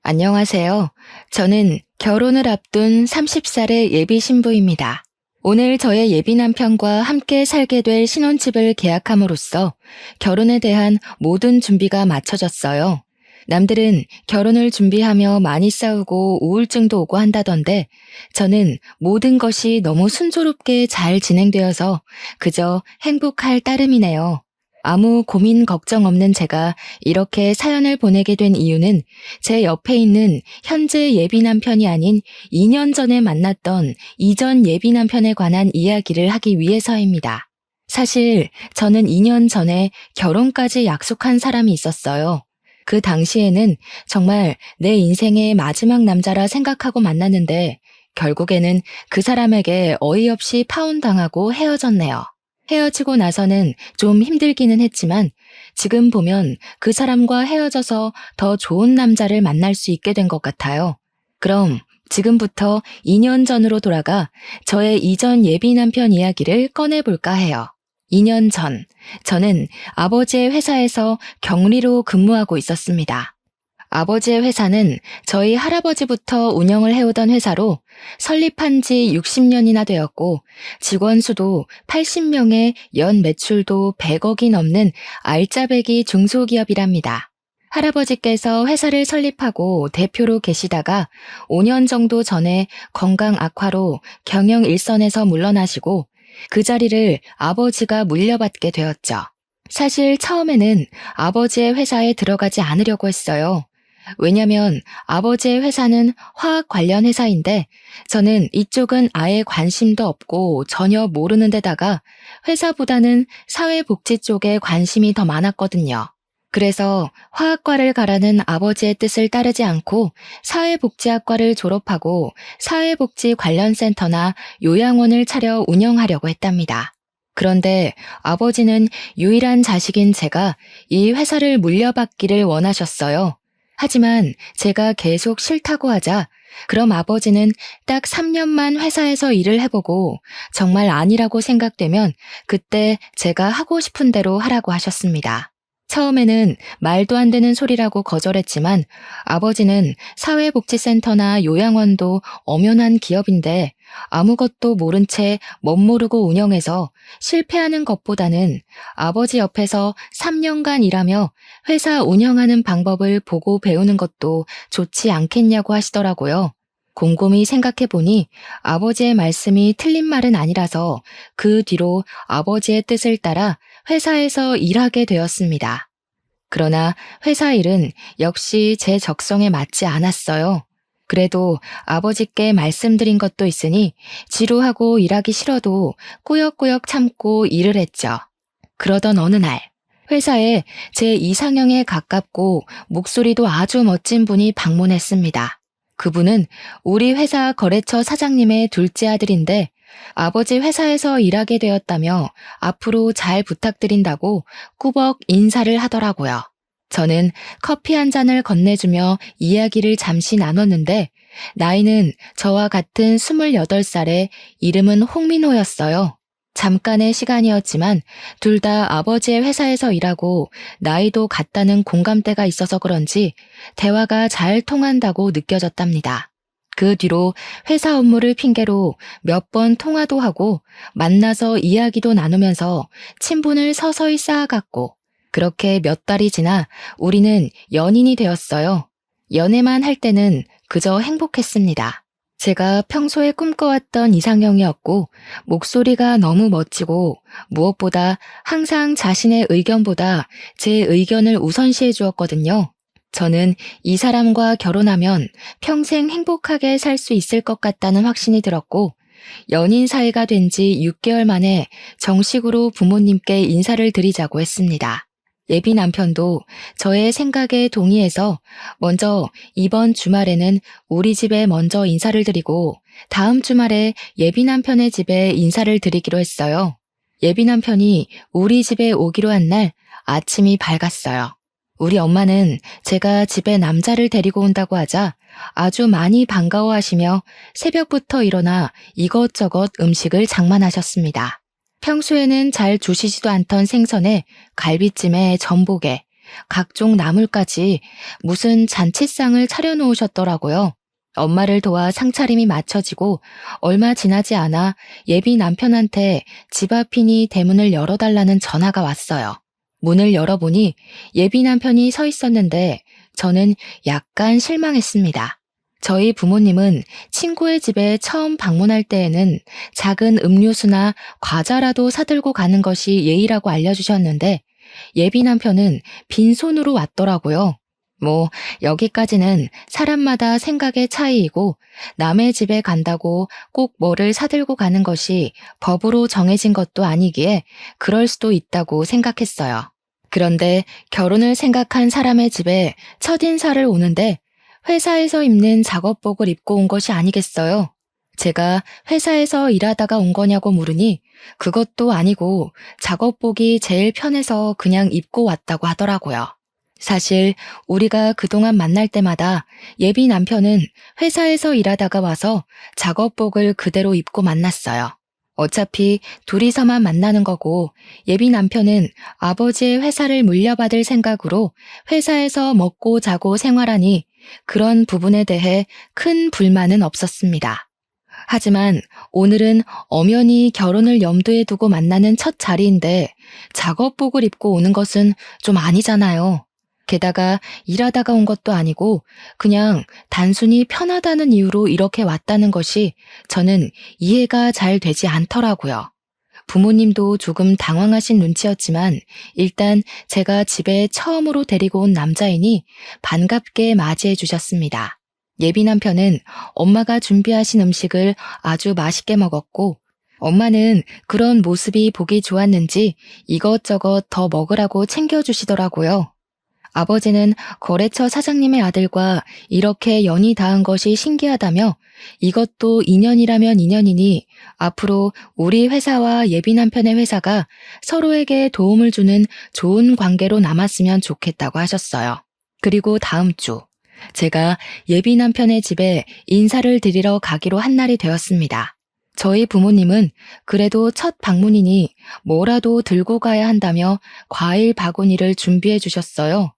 안녕하세요. 저는 결혼을 앞둔 30살의 예비 신부입니다. 오늘 저의 예비 남편과 함께 살게 될 신혼집을 계약함으로써 결혼에 대한 모든 준비가 마쳐졌어요. 남들은 결혼을 준비하며 많이 싸우고 우울증도 오고 한다던데 저는 모든 것이 너무 순조롭게 잘 진행되어서 그저 행복할 따름이네요. 아무 고민 걱정 없는 제가 이렇게 사연을 보내게 된 이유는 제 옆에 있는 현재 예비 남편이 아닌 2년 전에 만났던 이전 예비 남편에 관한 이야기를 하기 위해서입니다. 사실 저는 2년 전에 결혼까지 약속한 사람이 있었어요. 그 당시에는 정말 내 인생의 마지막 남자라 생각하고 만났는데 결국에는 그 사람에게 어이없이 파혼당하고 헤어졌네요. 헤어지고 나서는 좀 힘들기는 했지만 지금 보면 그 사람과 헤어져서 더 좋은 남자를 만날 수 있게 된 것 같아요. 그럼 지금부터 2년 전으로 돌아가 저의 이전 예비 남편 이야기를 꺼내볼까 해요. 2년 전, 저는 아버지의 회사에서 격리로 근무하고 있었습니다. 아버지의 회사는 저희 할아버지부터 운영을 해오던 회사로 설립한 지 60년이나 되었고 직원 수도 80명에 연 매출도 100억이 넘는 알짜배기 중소기업이랍니다. 할아버지께서 회사를 설립하고 대표로 계시다가 5년 정도 전에 건강 악화로 경영 일선에서 물러나시고 그 자리를 아버지가 물려받게 되었죠. 사실 처음에는 아버지의 회사에 들어가지 않으려고 했어요. 왜냐면 아버지의 회사는 화학 관련 회사인데 저는 이쪽은 아예 관심도 없고 전혀 모르는 데다가 회사보다는 사회복지 쪽에 관심이 더 많았거든요. 그래서 화학과를 가라는 아버지의 뜻을 따르지 않고 사회복지학과를 졸업하고 사회복지 관련 센터나 요양원을 차려 운영하려고 했답니다. 그런데 아버지는 유일한 자식인 제가 이 회사를 물려받기를 원하셨어요. 하지만 제가 계속 싫다고 하자 그럼 아버지는 딱 3년만 회사에서 일을 해보고 정말 아니라고 생각되면 그때 제가 하고 싶은 대로 하라고 하셨습니다. 처음에는 말도 안 되는 소리라고 거절했지만 아버지는 사회복지센터나 요양원도 엄연한 기업인데 아무것도 모른 채 멋모르고 운영해서 실패하는 것보다는 아버지 옆에서 3년간 일하며 회사 운영하는 방법을 보고 배우는 것도 좋지 않겠냐고 하시더라고요. 곰곰이 생각해보니 아버지의 말씀이 틀린 말은 아니라서 그 뒤로 아버지의 뜻을 따라 회사에서 일하게 되었습니다. 그러나 회사 일은 역시 제 적성에 맞지 않았어요. 그래도 아버지께 말씀드린 것도 있으니 지루하고 일하기 싫어도 꾸역꾸역 참고 일을 했죠. 그러던 어느 날 회사에 제 이상형에 가깝고 목소리도 아주 멋진 분이 방문했습니다. 그분은 우리 회사 거래처 사장님의 둘째 아들인데 아버지 회사에서 일하게 되었다며 앞으로 잘 부탁드린다고 꾸벅 인사를 하더라고요. 저는 커피 한 잔을 건네주며 이야기를 잠시 나눴는데 나이는 저와 같은 28살에 이름은 홍민호였어요. 잠깐의 시간이었지만 둘 다 아버지의 회사에서 일하고 나이도 같다는 공감대가 있어서 그런지 대화가 잘 통한다고 느껴졌답니다. 그 뒤로 회사 업무를 핑계로 몇 번 통화도 하고 만나서 이야기도 나누면서 친분을 서서히 쌓아갔고 그렇게 몇 달이 지나 우리는 연인이 되었어요. 연애만 할 때는 그저 행복했습니다. 제가 평소에 꿈꿔왔던 이상형이었고 목소리가 너무 멋지고 무엇보다 항상 자신의 의견보다 제 의견을 우선시해 주었거든요. 저는 이 사람과 결혼하면 평생 행복하게 살 수 있을 것 같다는 확신이 들었고 연인 사이가 된 지 6개월 만에 정식으로 부모님께 인사를 드리자고 했습니다. 예비 남편도 저의 생각에 동의해서 먼저 이번 주말에는 우리 집에 먼저 인사를 드리고 다음 주말에 예비 남편의 집에 인사를 드리기로 했어요. 예비 남편이 우리 집에 오기로 한 날 아침이 밝았어요. 우리 엄마는 제가 집에 남자를 데리고 온다고 하자 아주 많이 반가워하시며 새벽부터 일어나 이것저것 음식을 장만하셨습니다. 평소에는 잘 주시지도 않던 생선에 갈비찜에 전복에 각종 나물까지 무슨 잔치상을 차려놓으셨더라고요. 엄마를 도와 상차림이 마쳐지고 얼마 지나지 않아 예비 남편한테 집 앞이니 대문을 열어달라는 전화가 왔어요. 문을 열어보니 예비 남편이 서 있었는데 저는 약간 실망했습니다. 저희 부모님은 친구의 집에 처음 방문할 때에는 작은 음료수나 과자라도 사들고 가는 것이 예의라고 알려주셨는데 예비 남편은 빈손으로 왔더라고요. 여기까지는 사람마다 생각의 차이이고 남의 집에 간다고 꼭 뭐를 사들고 가는 것이 법으로 정해진 것도 아니기에 그럴 수도 있다고 생각했어요. 그런데 결혼을 생각한 사람의 집에 첫인사를 오는데 회사에서 입는 작업복을 입고 온 것이 아니겠어요? 제가 회사에서 일하다가 온 거냐고 물으니 그것도 아니고 작업복이 제일 편해서 그냥 입고 왔다고 하더라고요. 사실 우리가 그동안 만날 때마다 예비 남편은 회사에서 일하다가 와서 작업복을 그대로 입고 만났어요. 어차피 둘이서만 만나는 거고 예비 남편은 아버지의 회사를 물려받을 생각으로 회사에서 먹고 자고 생활하니 그런 부분에 대해 큰 불만은 없었습니다. 하지만 오늘은 엄연히 결혼을 염두에 두고 만나는 첫 자리인데 작업복을 입고 오는 것은 좀 아니잖아요. 게다가 일하다가 온 것도 아니고 그냥 단순히 편하다는 이유로 이렇게 왔다는 것이 저는 이해가 잘 되지 않더라고요. 부모님도 조금 당황하신 눈치였지만 일단 제가 집에 처음으로 데리고 온 남자이니 반갑게 맞이해 주셨습니다. 예비 남편은 엄마가 준비하신 음식을 아주 맛있게 먹었고 엄마는 그런 모습이 보기 좋았는지 이것저것 더 먹으라고 챙겨주시더라고요. 아버지는 거래처 사장님의 아들과 이렇게 연이 닿은 것이 신기하다며 이것도 인연이라면 인연이니 앞으로 우리 회사와 예비 남편의 회사가 서로에게 도움을 주는 좋은 관계로 남았으면 좋겠다고 하셨어요. 그리고 다음 주 제가 예비 남편의 집에 인사를 드리러 가기로 한 날이 되었습니다. 저희 부모님은 그래도 첫 방문이니 뭐라도 들고 가야 한다며 과일 바구니를 준비해 주셨어요.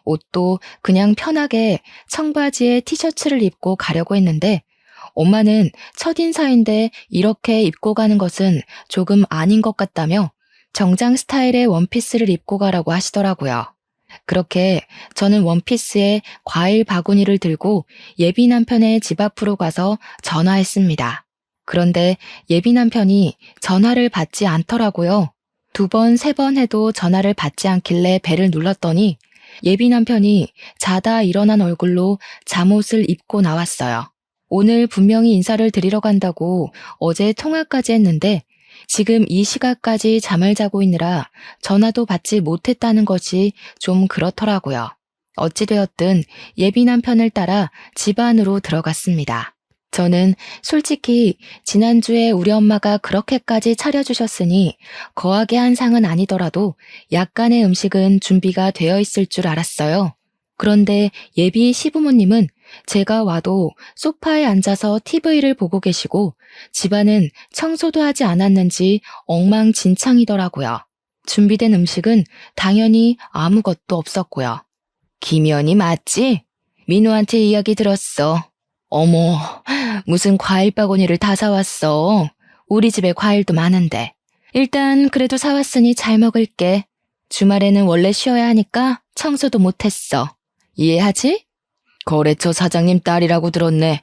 옷도 그냥 편하게 청바지에 티셔츠를 입고 가려고 했는데 엄마는 첫인사인데 이렇게 입고 가는 것은 조금 아닌 것 같다며 정장 스타일의 원피스를 입고 가라고 하시더라고요. 그렇게 저는 원피스에 과일 바구니를 들고 예비 남편의 집 앞으로 가서 전화했습니다. 그런데 예비 남편이 전화를 받지 않더라고요. 2번, 3번 해도 전화를 받지 않길래 벨을 눌렀더니 예비 남편이 자다 일어난 얼굴로 잠옷을 입고 나왔어요. 오늘 분명히 인사를 드리러 간다고 어제 통화까지 했는데 지금 이 시각까지 잠을 자고 있느라 전화도 받지 못했다는 것이 좀 그렇더라고요. 어찌되었든 예비 남편을 따라 집 안으로 들어갔습니다. 저는 솔직히 지난주에 우리 엄마가 그렇게까지 차려주셨으니 거하게 한 상은 아니더라도 약간의 음식은 준비가 되어 있을 줄 알았어요. 그런데 예비 시부모님은 제가 와도 소파에 앉아서 TV를 보고 계시고 집안은 청소도 하지 않았는지 엉망진창이더라고요. 준비된 음식은 당연히 아무것도 없었고요. 김연이 맞지? 민우한테 이야기 들었어. 어머, 무슨 과일 바구니를 다 사왔어. 우리 집에 과일도 많은데. 일단 그래도 사왔으니 잘 먹을게. 주말에는 원래 쉬어야 하니까 청소도 못했어. 이해하지? 거래처 사장님 딸이라고 들었네.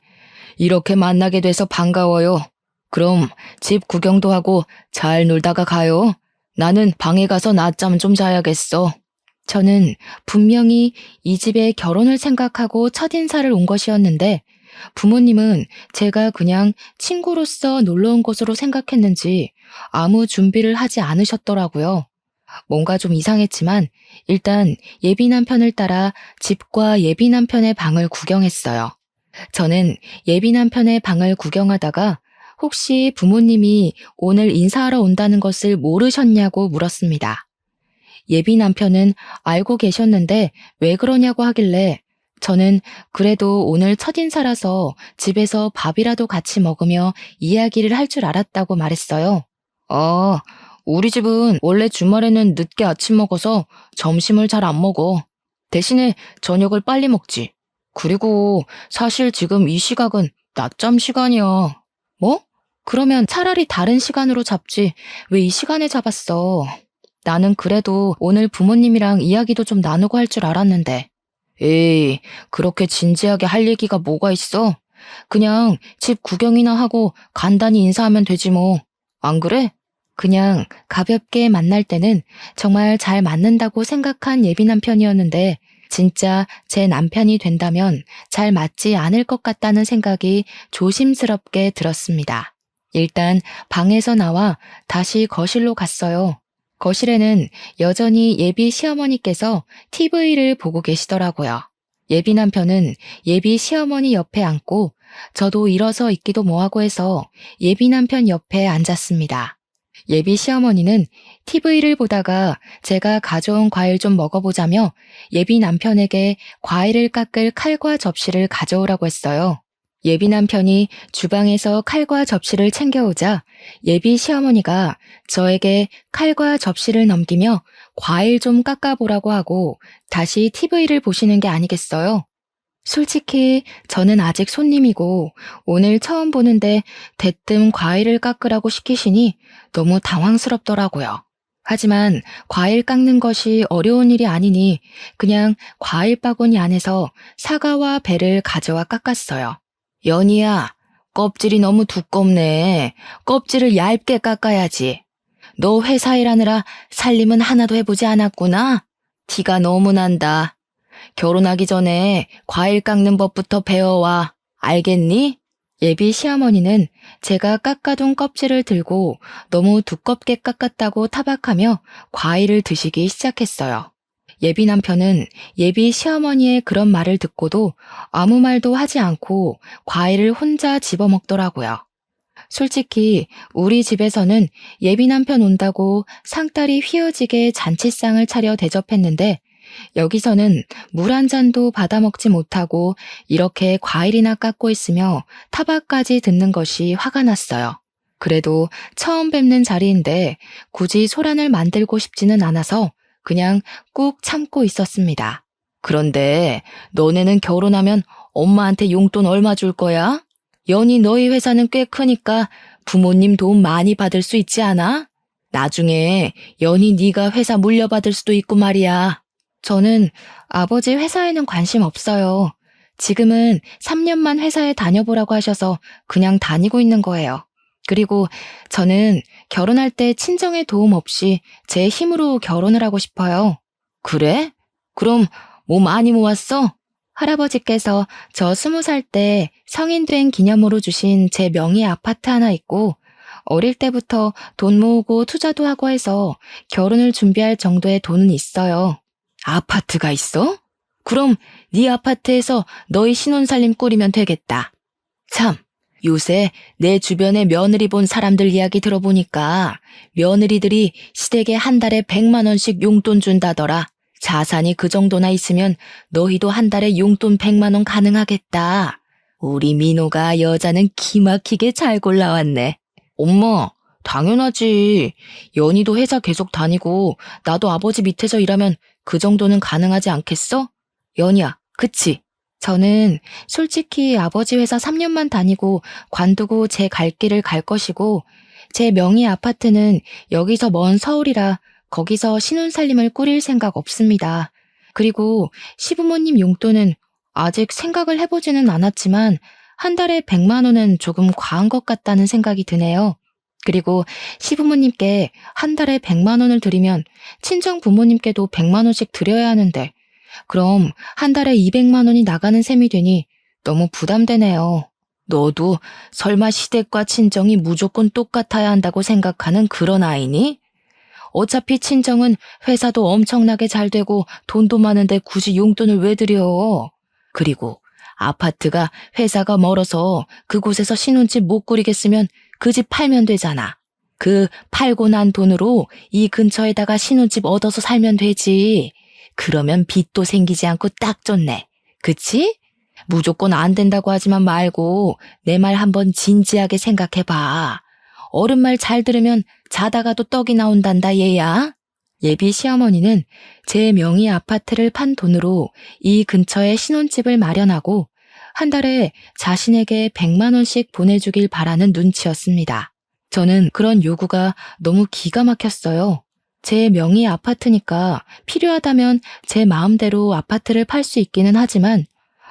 이렇게 만나게 돼서 반가워요. 그럼 집 구경도 하고 잘 놀다가 가요. 나는 방에 가서 낮잠 좀 자야겠어. 저는 분명히 이 집에 결혼을 생각하고 첫인사를 온 것이었는데 부모님은 제가 그냥 친구로서 놀러 온 것으로 생각했는지 아무 준비를 하지 않으셨더라고요. 뭔가 좀 이상했지만 일단 예비 남편을 따라 집과 예비 남편의 방을 구경했어요. 저는 예비 남편의 방을 구경하다가 혹시 부모님이 오늘 인사하러 온다는 것을 모르셨냐고 물었습니다. 예비 남편은 알고 계셨는데 왜 그러냐고 하길래 저는 그래도 오늘 첫인사라서 집에서 밥이라도 같이 먹으며 이야기를 할 줄 알았다고 말했어요. 우리 집은 원래 주말에는 늦게 아침 먹어서 점심을 잘 안 먹어. 대신에 저녁을 빨리 먹지. 그리고 사실 지금 이 시각은 낮잠 시간이야. 뭐? 그러면 차라리 다른 시간으로 잡지. 왜 이 시간에 잡았어? 나는 그래도 오늘 부모님이랑 이야기도 좀 나누고 할 줄 알았는데. 에이, 그렇게 진지하게 할 얘기가 뭐가 있어? 그냥 집 구경이나 하고 간단히 인사하면 되지 뭐. 안 그래? 그냥 가볍게 만날 때는 정말 잘 맞는다고 생각한 예비 남편이었는데 진짜 제 남편이 된다면 잘 맞지 않을 것 같다는 생각이 조심스럽게 들었습니다. 일단 방에서 나와 다시 거실로 갔어요. 거실에는 여전히 예비 시어머니께서 TV를 보고 계시더라고요. 예비 남편은 예비 시어머니 옆에 앉고 저도 일어서 있기도 뭐하고 해서 예비 남편 옆에 앉았습니다. 예비 시어머니는 TV를 보다가 제가 가져온 과일 좀 먹어보자며 예비 남편에게 과일을 깎을 칼과 접시를 가져오라고 했어요. 예비 남편이 주방에서 칼과 접시를 챙겨오자 예비 시어머니가 저에게 칼과 접시를 넘기며 과일 좀 깎아보라고 하고 다시 TV를 보시는 게 아니겠어요? 솔직히 저는 아직 손님이고 오늘 처음 보는데 대뜸 과일을 깎으라고 시키시니 너무 당황스럽더라고요. 하지만 과일 깎는 것이 어려운 일이 아니니 그냥 과일 바구니 안에서 사과와 배를 가져와 깎았어요. 연희야, 껍질이 너무 두껍네. 껍질을 얇게 깎아야지. 너 회사 일하느라 살림은 하나도 해보지 않았구나? 티가 너무 난다. 결혼하기 전에 과일 깎는 법부터 배워와. 알겠니? 예비 시어머니는 제가 깎아둔 껍질을 들고 너무 두껍게 깎았다고 타박하며 과일을 드시기 시작했어요. 예비 남편은 예비 시어머니의 그런 말을 듣고도 아무 말도 하지 않고 과일을 혼자 집어먹더라고요. 솔직히 우리 집에서는 예비 남편 온다고 상다리 휘어지게 잔치상을 차려 대접했는데 여기서는 물 한 잔도 받아먹지 못하고 이렇게 과일이나 깎고 있으며 타박까지 듣는 것이 화가 났어요. 그래도 처음 뵙는 자리인데 굳이 소란을 만들고 싶지는 않아서 그냥 꾹 참고 있었습니다. 그런데 너네는 결혼하면 엄마한테 용돈 얼마 줄 거야? 연희 너희 회사는 꽤 크니까 부모님 도움 많이 받을 수 있지 않아? 나중에 연희 네가 회사 물려받을 수도 있고 말이야. 저는 아버지 회사에는 관심 없어요. 지금은 3년만 회사에 다녀보라고 하셔서 그냥 다니고 있는 거예요. 그리고 저는 결혼할 때 친정의 도움 없이 제 힘으로 결혼을 하고 싶어요. 그래? 그럼 뭐 많이 모았어? 할아버지께서 저 20살 때 성인 된 기념으로 주신 제 명의 아파트 하나 있고 어릴 때부터 돈 모으고 투자도 하고 해서 결혼을 준비할 정도의 돈은 있어요. 아파트가 있어? 그럼 네 아파트에서 너희 신혼살림 꾸리면 되겠다. 참, 요새 내 주변에 며느리 본 사람들 이야기 들어보니까 며느리들이 시댁에 한 달에 100만 원씩 용돈 준다더라. 자산이 그 정도나 있으면 너희도 한 달에 용돈 100만 원 가능하겠다. 우리 민호가 여자는 기막히게 잘 골라왔네. 엄마, 당연하지. 연희도 회사 계속 다니고 나도 아버지 밑에서 일하면 그 정도는 가능하지 않겠어? 연희야, 그치? 저는 솔직히 아버지 회사 3년만 다니고 관두고 제 갈 길을 갈 것이고 제 명의 아파트는 여기서 먼 서울이라 거기서 신혼살림을 꾸릴 생각 없습니다. 그리고 시부모님 용돈은 아직 생각을 해보지는 않았지만 한 달에 100만 원은 조금 과한 것 같다는 생각이 드네요. 그리고 시부모님께 한 달에 100만 원을 드리면 친정 부모님께도 100만 원씩 드려야 하는데 그럼 한 달에 200만 원이 나가는 셈이 되니 너무 부담되네요. 너도 설마 시댁과 친정이 무조건 똑같아야 한다고 생각하는 그런 아이니? 어차피 친정은 회사도 엄청나게 잘 되고 돈도 많은데 굳이 용돈을 왜 드려? 그리고 아파트가 회사가 멀어서 그곳에서 신혼집 못 꾸리겠으면 그 집 팔면 되잖아. 그 팔고 난 돈으로 이 근처에다가 신혼집 얻어서 살면 되지. 그러면 빚도 생기지 않고 딱 좋네. 그치? 무조건 안 된다고 하지만 말고 내 말 한번 진지하게 생각해봐. 어른 말 잘 들으면 자다가도 떡이 나온단다 얘야. 예비 시어머니는 제 명의 아파트를 판 돈으로 이 근처에 신혼집을 마련하고 한 달에 자신에게 100만 원씩 보내주길 바라는 눈치였습니다. 저는 그런 요구가 너무 기가 막혔어요. 제 명의 아파트니까 필요하다면 제 마음대로 아파트를 팔 수 있기는 하지만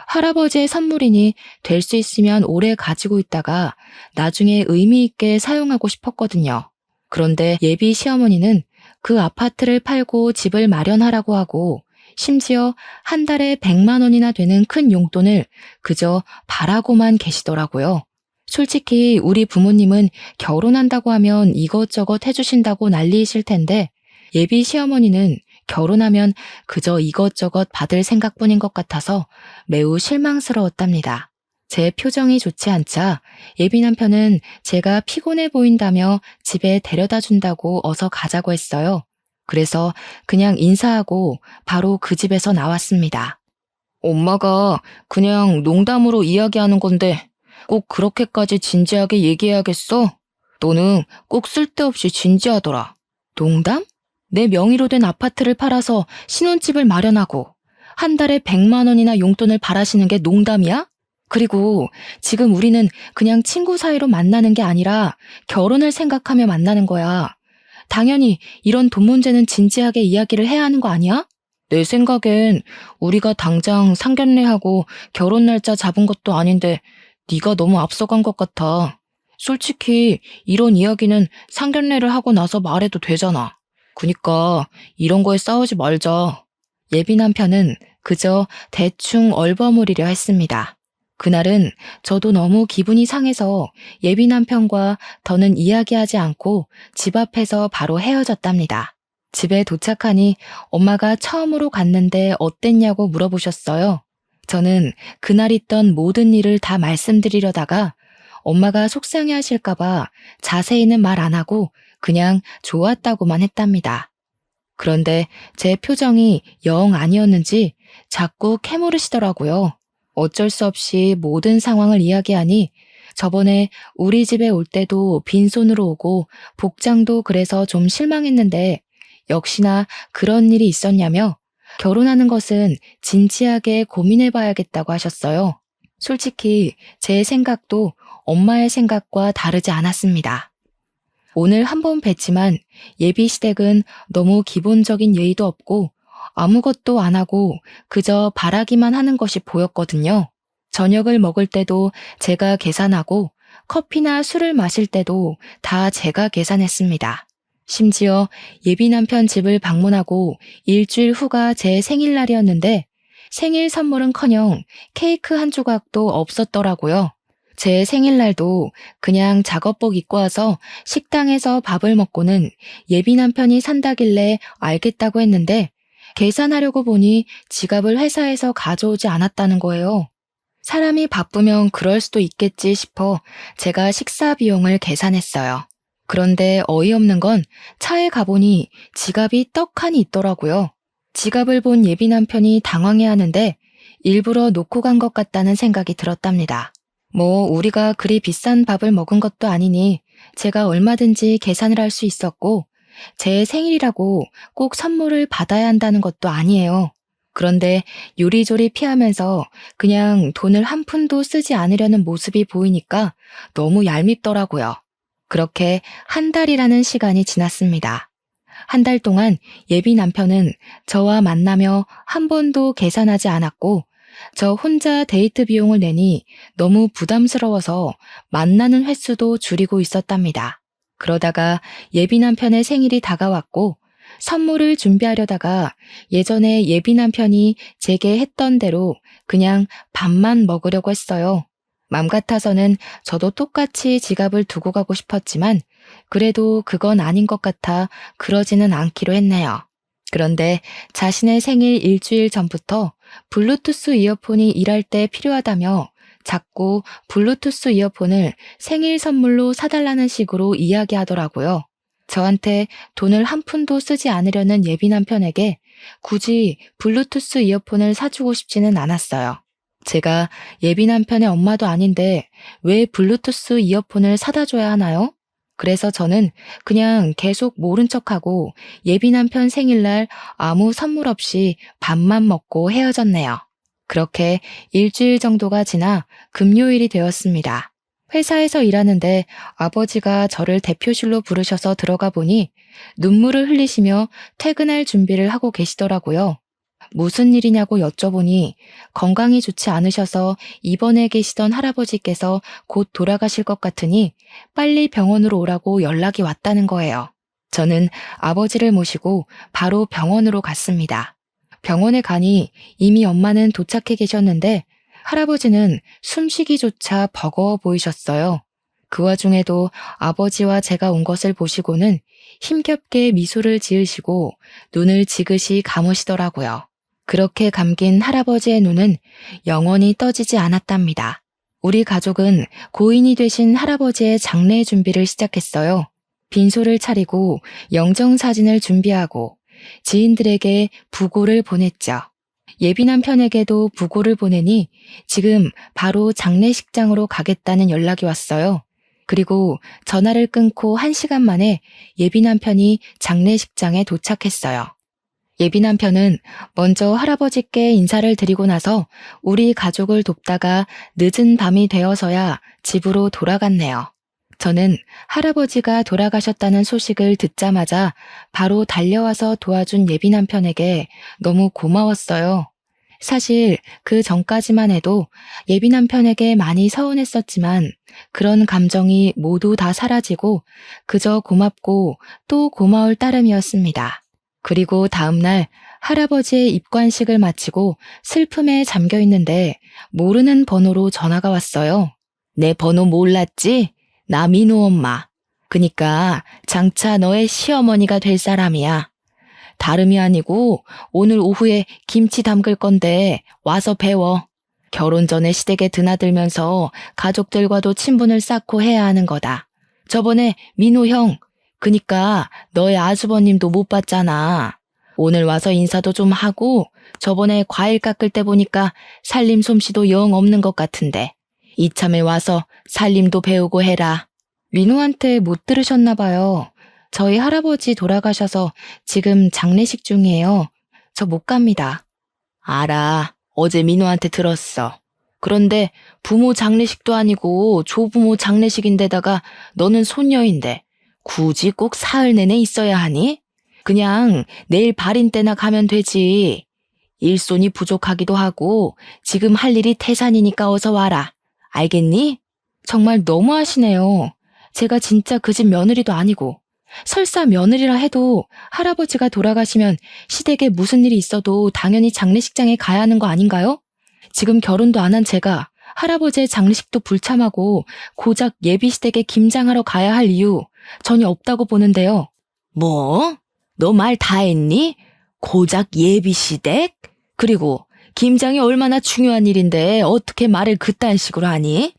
할아버지의 선물이니 될 수 있으면 오래 가지고 있다가 나중에 의미 있게 사용하고 싶었거든요. 그런데 예비 시어머니는 그 아파트를 팔고 집을 마련하라고 하고 심지어 한 달에 100만 원이나 되는 큰 용돈을 그저 바라고만 계시더라고요. 솔직히 우리 부모님은 결혼한다고 하면 이것저것 해주신다고 난리이실 텐데 예비 시어머니는 결혼하면 그저 이것저것 받을 생각뿐인 것 같아서 매우 실망스러웠답니다. 제 표정이 좋지 않자 예비 남편은 제가 피곤해 보인다며 집에 데려다 준다고 어서 가자고 했어요. 그래서 그냥 인사하고 바로 그 집에서 나왔습니다. 엄마가 그냥 농담으로 이야기하는 건데 꼭 그렇게까지 진지하게 얘기해야겠어? 너는 꼭 쓸데없이 진지하더라. 농담? 내 명의로 된 아파트를 팔아서 신혼집을 마련하고 한 달에 100만 원이나 용돈을 바라시는 게 농담이야? 그리고 지금 우리는 그냥 친구 사이로 만나는 게 아니라 결혼을 생각하며 만나는 거야. 당연히 이런 돈 문제는 진지하게 이야기를 해야 하는 거 아니야? 내 생각엔 우리가 당장 상견례하고 결혼 날짜 잡은 것도 아닌데 네가 너무 앞서간 것 같아. 솔직히 이런 이야기는 상견례를 하고 나서 말해도 되잖아. 그니까 이런 거에 싸우지 말자. 예비 남편은 그저 대충 얼버무리려 했습니다. 그날은 저도 너무 기분이 상해서 예비 남편과 더는 이야기하지 않고 집 앞에서 바로 헤어졌답니다. 집에 도착하니 엄마가 처음으로 갔는데 어땠냐고 물어보셨어요. 저는 그날 있던 모든 일을 다 말씀드리려다가 엄마가 속상해 하실까봐 자세히는 말 안 하고 그냥 좋았다고만 했답니다. 그런데 제 표정이 영 아니었는지 자꾸 캐물으시더라고요. 어쩔 수 없이 모든 상황을 이야기하니 저번에 우리 집에 올 때도 빈손으로 오고 복장도 그래서 좀 실망했는데 역시나 그런 일이 있었냐며 결혼하는 것은 진지하게 고민해봐야겠다고 하셨어요. 솔직히 제 생각도 엄마의 생각과 다르지 않았습니다. 오늘 한 번 뵀지만 예비 시댁은 너무 기본적인 예의도 없고 아무것도 안 하고 그저 바라기만 하는 것이 보였거든요. 저녁을 먹을 때도 제가 계산하고 커피나 술을 마실 때도 다 제가 계산했습니다. 심지어 예비 남편 집을 방문하고 일주일 후가 제 생일날이었는데 생일 선물은커녕 케이크 한 조각도 없었더라고요. 제 생일날도 그냥 작업복 입고 와서 식당에서 밥을 먹고는 예비 남편이 산다길래 알겠다고 했는데 계산하려고 보니 지갑을 회사에서 가져오지 않았다는 거예요. 사람이 바쁘면 그럴 수도 있겠지 싶어 제가 식사 비용을 계산했어요. 그런데 어이없는 건 차에 가보니 지갑이 떡하니 있더라고요. 지갑을 본 예비 남편이 당황해하는데 일부러 놓고 간 것 같다는 생각이 들었답니다. 뭐 우리가 그리 비싼 밥을 먹은 것도 아니니 제가 얼마든지 계산을 할 수 있었고 제 생일이라고 꼭 선물을 받아야 한다는 것도 아니에요. 그런데 요리조리 피하면서 그냥 돈을 한 푼도 쓰지 않으려는 모습이 보이니까 너무 얄밉더라고요. 그렇게 한 달이라는 시간이 지났습니다. 한 달 동안 예비 남편은 저와 만나며 한 번도 계산하지 않았고 저 혼자 데이트 비용을 내니 너무 부담스러워서 만나는 횟수도 줄이고 있었답니다. 그러다가 예비 남편의 생일이 다가왔고 선물을 준비하려다가 예전에 예비 남편이 제게 했던 대로 그냥 밥만 먹으려고 했어요. 맘 같아서는 저도 똑같이 지갑을 두고 가고 싶었지만 그래도 그건 아닌 것 같아 그러지는 않기로 했네요. 그런데 자신의 생일 일주일 전부터 블루투스 이어폰이 일할 때 필요하다며 자꾸 블루투스 이어폰을 생일 선물로 사달라는 식으로 이야기하더라고요. 저한테 돈을 한 푼도 쓰지 않으려는 예비 남편에게 굳이 블루투스 이어폰을 사주고 싶지는 않았어요. 제가 예비 남편의 엄마도 아닌데 왜 블루투스 이어폰을 사다 줘야 하나요? 그래서 저는 그냥 계속 모른 척하고 예비 남편 생일날 아무 선물 없이 밥만 먹고 헤어졌네요. 그렇게 일주일 정도가 지나 금요일이 되었습니다. 회사에서 일하는데 아버지가 저를 대표실로 부르셔서 들어가 보니 눈물을 흘리시며 퇴근할 준비를 하고 계시더라고요. 무슨 일이냐고 여쭤보니 건강이 좋지 않으셔서 입원해 계시던 할아버지께서 곧 돌아가실 것 같으니 빨리 병원으로 오라고 연락이 왔다는 거예요. 저는 아버지를 모시고 바로 병원으로 갔습니다. 병원에 가니 이미 엄마는 도착해 계셨는데 할아버지는 숨쉬기조차 버거워 보이셨어요. 그 와중에도 아버지와 제가 온 것을 보시고는 힘겹게 미소를 지으시고 눈을 지그시 감으시더라고요. 그렇게 감긴 할아버지의 눈은 영원히 떠지지 않았답니다. 우리 가족은 고인이 되신 할아버지의 장례 준비를 시작했어요. 빈소를 차리고 영정사진을 준비하고 지인들에게 부고를 보냈죠. 예비 남편에게도 부고를 보내니 지금 바로 장례식장으로 가겠다는 연락이 왔어요. 그리고 전화를 끊고 1시간 만에 예비 남편이 장례식장에 도착했어요. 예비 남편은 먼저 할아버지께 인사를 드리고 나서 우리 가족을 돕다가 늦은 밤이 되어서야 집으로 돌아갔네요. 저는 할아버지가 돌아가셨다는 소식을 듣자마자 바로 달려와서 도와준 예비 남편에게 너무 고마웠어요. 사실 그 전까지만 해도 예비 남편에게 많이 서운했었지만 그런 감정이 모두 다 사라지고 그저 고맙고 또 고마울 따름이었습니다. 그리고 다음날 할아버지의 입관식을 마치고 슬픔에 잠겨 있는데 모르는 번호로 전화가 왔어요. 내 번호 몰랐지? 나 민호 엄마. 그니까 장차 너의 시어머니가 될 사람이야. 다름이 아니고 오늘 오후에 김치 담글 건데 와서 배워. 결혼 전에 시댁에 드나들면서 가족들과도 친분을 쌓고 해야 하는 거다. 저번에 민호 형, 그니까 너의 아주버님도 못 봤잖아. 오늘 와서 인사도 좀 하고 저번에 과일 깎을 때 보니까 살림 솜씨도 영 없는 것 같은데 이참에 와서 살림도 배우고 해라. 민호한테 못 들으셨나 봐요. 저희 할아버지 돌아가셔서 지금 장례식 중이에요. 저 못 갑니다. 알아. 어제 민호한테 들었어. 그런데 부모 장례식도 아니고 조부모 장례식인데다가 너는 손녀인데 굳이 꼭 사흘 내내 있어야 하니? 그냥 내일 발인 때나 가면 되지. 일손이 부족하기도 하고 지금 할 일이 태산이니까 어서 와라. 알겠니? 정말 너무하시네요. 제가 진짜 그 집 며느리도 아니고 설사 며느리라 해도 할아버지가 돌아가시면 시댁에 무슨 일이 있어도 당연히 장례식장에 가야 하는 거 아닌가요? 지금 결혼도 안 한 제가 할아버지의 장례식도 불참하고 고작 예비시댁에 김장하러 가야 할 이유 전혀 없다고 보는데요. 뭐? 너 말 다 했니? 고작 예비시댁? 그리고 김장이 얼마나 중요한 일인데 어떻게 말을 그딴 식으로 하니?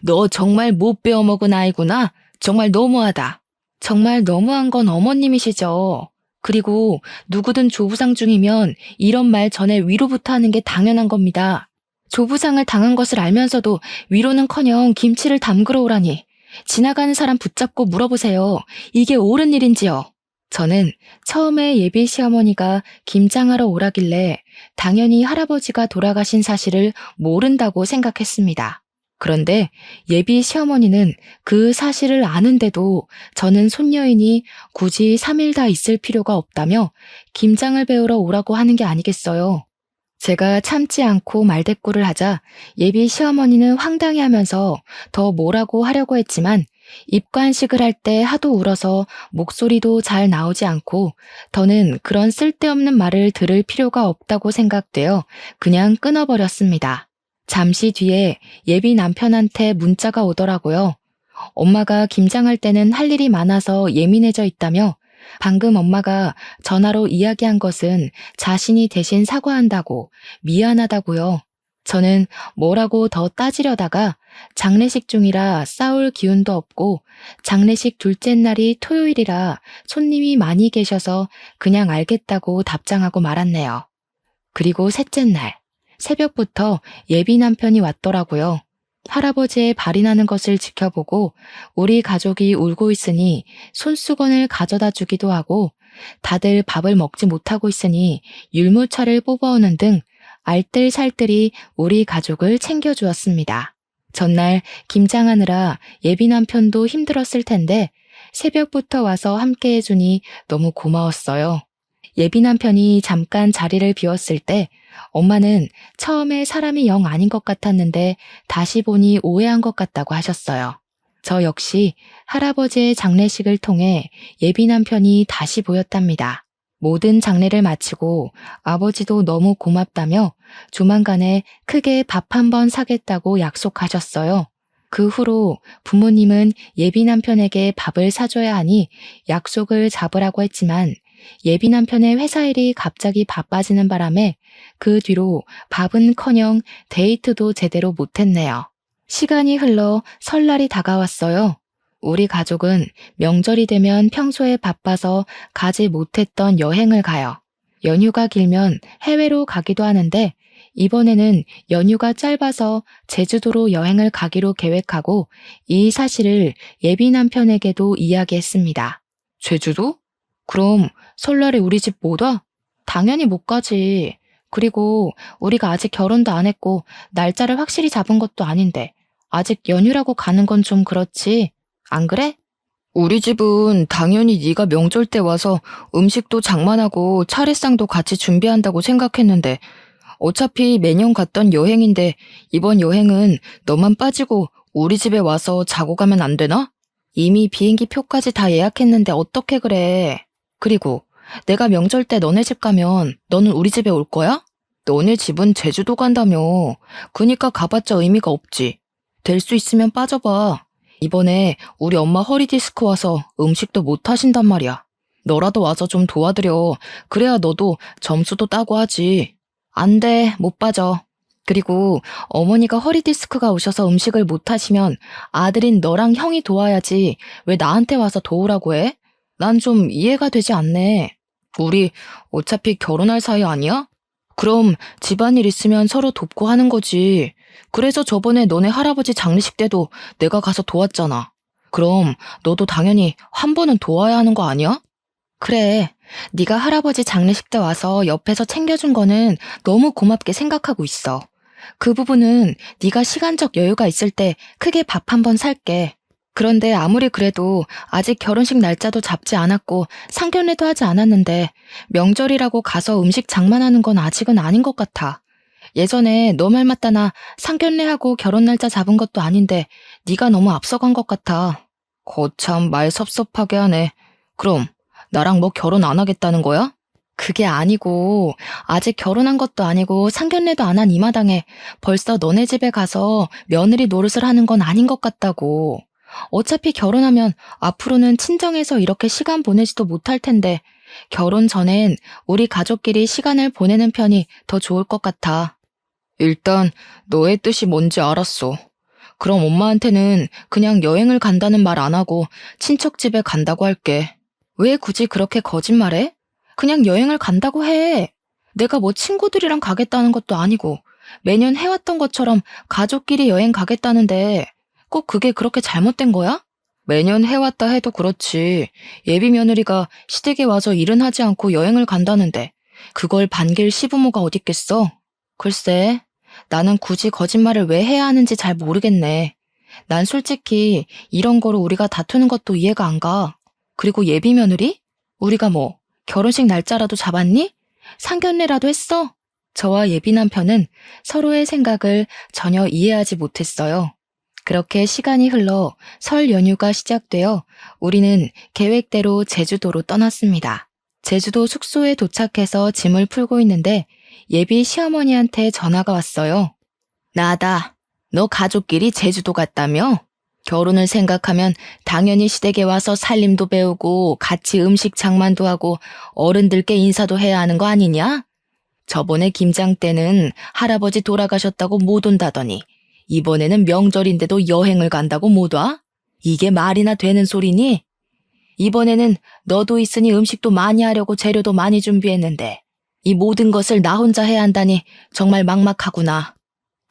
너 정말 못 배워먹은 아이구나. 정말 너무하다. 정말 너무한 건 어머님이시죠. 그리고 누구든 조부상 중이면 이런 말 전에 위로부터 하는 게 당연한 겁니다. 조부상을 당한 것을 알면서도 위로는커녕 김치를 담그러 오라니. 지나가는 사람 붙잡고 물어보세요. 이게 옳은 일인지요? 저는 처음에 예비 시어머니가 김장하러 오라길래 당연히 할아버지가 돌아가신 사실을 모른다고 생각했습니다. 그런데 예비 시어머니는 그 사실을 아는데도 저는 손녀이니 굳이 3일 다 있을 필요가 없다며 김장을 배우러 오라고 하는 게 아니겠어요. 제가 참지 않고 말대꾸를 하자 예비 시어머니는 황당해하면서 더 뭐라고 하려고 했지만 입관식을 할 때 하도 울어서 목소리도 잘 나오지 않고 더는 그런 쓸데없는 말을 들을 필요가 없다고 생각되어 그냥 끊어버렸습니다. 잠시 뒤에 예비 남편한테 문자가 오더라고요. 엄마가 김장할 때는 할 일이 많아서 예민해져 있다며 방금 엄마가 전화로 이야기한 것은 자신이 대신 사과한다고 미안하다고요. 저는 뭐라고 더 따지려다가 장례식 중이라 싸울 기운도 없고 장례식 둘째 날이 토요일이라 손님이 많이 계셔서 그냥 알겠다고 답장하고 말았네요. 그리고 셋째 날 새벽부터 예비 남편이 왔더라고요. 할아버지의 발이 나는 것을 지켜보고 우리 가족이 울고 있으니 손수건을 가져다 주기도 하고 다들 밥을 먹지 못하고 있으니 율무차를 뽑아오는 등 알뜰살뜰히 우리 가족을 챙겨주었습니다. 전날 김장하느라 예비 남편도 힘들었을 텐데 새벽부터 와서 함께 해주니 너무 고마웠어요. 예비 남편이 잠깐 자리를 비웠을 때 엄마는 처음에 사람이 영 아닌 것 같았는데 다시 보니 오해한 것 같다고 하셨어요. 저 역시 할아버지의 장례식을 통해 예비 남편이 다시 보였답니다. 모든 장례를 마치고 아버지도 너무 고맙다며 조만간에 크게 밥 한 번 사겠다고 약속하셨어요. 그 후로 부모님은 예비 남편에게 밥을 사줘야 하니 약속을 잡으라고 했지만 예비 남편의 회사 일이 갑자기 바빠지는 바람에 그 뒤로 밥은커녕 데이트도 제대로 못했네요. 시간이 흘러 설날이 다가왔어요. 우리 가족은 명절이 되면 평소에 바빠서 가지 못했던 여행을 가요. 연휴가 길면 해외로 가기도 하는데 이번에는 연휴가 짧아서 제주도로 여행을 가기로 계획하고 이 사실을 예비 남편에게도 이야기했습니다. 제주도? 그럼 설날에 우리 집 못 와? 당연히 못 가지. 그리고 우리가 아직 결혼도 안 했고 날짜를 확실히 잡은 것도 아닌데 아직 연휴라고 가는 건 좀 그렇지. 안 그래? 우리 집은 당연히 네가 명절 때 와서 음식도 장만하고 차례상도 같이 준비한다고 생각했는데 어차피 매년 갔던 여행인데 이번 여행은 너만 빠지고 우리 집에 와서 자고 가면 안 되나? 이미 비행기 표까지 다 예약했는데 어떻게 그래? 그리고 내가 명절 때 너네 집 가면 너는 우리 집에 올 거야? 너네 집은 제주도 간다며. 그니까 가봤자 의미가 없지. 될 수 있으면 빠져봐. 이번에 우리 엄마 허리 디스크 와서 음식도 못 하신단 말이야. 너라도 와서 좀 도와드려. 그래야 너도 점수도 따고 하지. 안 돼, 못 빠져. 그리고 어머니가 허리 디스크가 오셔서 음식을 못 하시면 아들인 너랑 형이 도와야지 왜 나한테 와서 도우라고 해? 난 좀 이해가 되지 않네. 우리 어차피 결혼할 사이 아니야? 그럼 집안일 있으면 서로 돕고 하는 거지. 그래서 저번에 너네 할아버지 장례식 때도 내가 가서 도왔잖아. 그럼 너도 당연히 한 번은 도와야 하는 거 아니야? 그래. 네가 할아버지 장례식 때 와서 옆에서 챙겨준 거는 너무 고맙게 생각하고 있어. 그 부분은 네가 시간적 여유가 있을 때 크게 밥 한 번 살게. 그런데 아무리 그래도 아직 결혼식 날짜도 잡지 않았고 상견례도 하지 않았는데 명절이라고 가서 음식 장만하는 건 아직은 아닌 것 같아. 예전에 너 말 맞다 나 상견례하고 결혼 날짜 잡은 것도 아닌데 네가 너무 앞서간 것 같아. 거참 말 섭섭하게 하네. 그럼 나랑 뭐 결혼 안 하겠다는 거야? 그게 아니고 아직 결혼한 것도 아니고 상견례도 안 한 이 마당에 벌써 너네 집에 가서 며느리 노릇을 하는 건 아닌 것 같다고. 어차피 결혼하면 앞으로는 친정에서 이렇게 시간 보내지도 못할 텐데 결혼 전엔 우리 가족끼리 시간을 보내는 편이 더 좋을 것 같아. 일단 너의 뜻이 뭔지 알았어. 그럼 엄마한테는 그냥 여행을 간다는 말 안 하고 친척 집에 간다고 할게. 왜 굳이 그렇게 거짓말해? 그냥 여행을 간다고 해. 내가 뭐 친구들이랑 가겠다는 것도 아니고 매년 해왔던 것처럼 가족끼리 여행 가겠다는데 꼭 그게 그렇게 잘못된 거야? 매년 해왔다 해도 그렇지. 예비 며느리가 시댁에 와서 일은 하지 않고 여행을 간다는데 그걸 반길 시부모가 어딨겠어? 글쎄, 나는 굳이 거짓말을 왜 해야 하는지 잘 모르겠네. 난 솔직히 이런 거로 우리가 다투는 것도 이해가 안 가. 그리고 예비 며느리? 우리가 뭐 결혼식 날짜라도 잡았니? 상견례라도 했어? 저와 예비 남편은 서로의 생각을 전혀 이해하지 못했어요. 그렇게 시간이 흘러 설 연휴가 시작되어 우리는 계획대로 제주도로 떠났습니다. 제주도 숙소에 도착해서 짐을 풀고 있는데 예비 시어머니한테 전화가 왔어요. 나다. 너 가족끼리 제주도 갔다며? 결혼을 생각하면 당연히 시댁에 와서 살림도 배우고 같이 음식 장만도 하고 어른들께 인사도 해야 하는 거 아니냐? 저번에 김장 때는 할아버지 돌아가셨다고 못 온다더니 이번에는 명절인데도 여행을 간다고 못 와? 이게 말이나 되는 소리니? 이번에는 너도 있으니 음식도 많이 하려고 재료도 많이 준비했는데 이 모든 것을 나 혼자 해야 한다니 정말 막막하구나.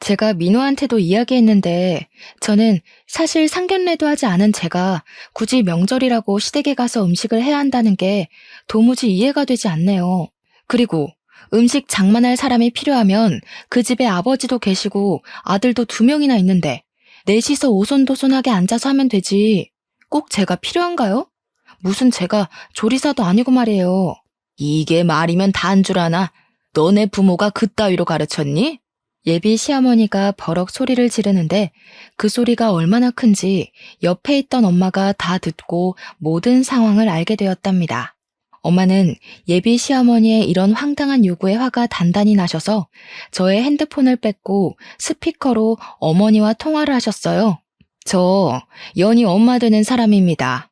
제가 민호한테도 이야기했는데 저는 사실 상견례도 하지 않은 제가 굳이 명절이라고 시댁에 가서 음식을 해야 한다는 게 도무지 이해가 되지 않네요. 그리고 음식 장만할 사람이 필요하면 그 집에 아버지도 계시고 아들도 2명이나 있는데 넷이서 오손도손하게 앉아서 하면 되지. 꼭 제가 필요한가요? 무슨 제가 조리사도 아니고 말이에요. 이게 말이면 다인 줄 아나? 너네 부모가 그따위로 가르쳤니? 예비 시어머니가 버럭 소리를 지르는데 그 소리가 얼마나 큰지 옆에 있던 엄마가 다 듣고 모든 상황을 알게 되었답니다. 엄마는 예비 시어머니의 이런 황당한 요구에 화가 단단히 나셔서 저의 핸드폰을 뺏고 스피커로 어머니와 통화를 하셨어요. 저 연희 엄마 되는 사람입니다.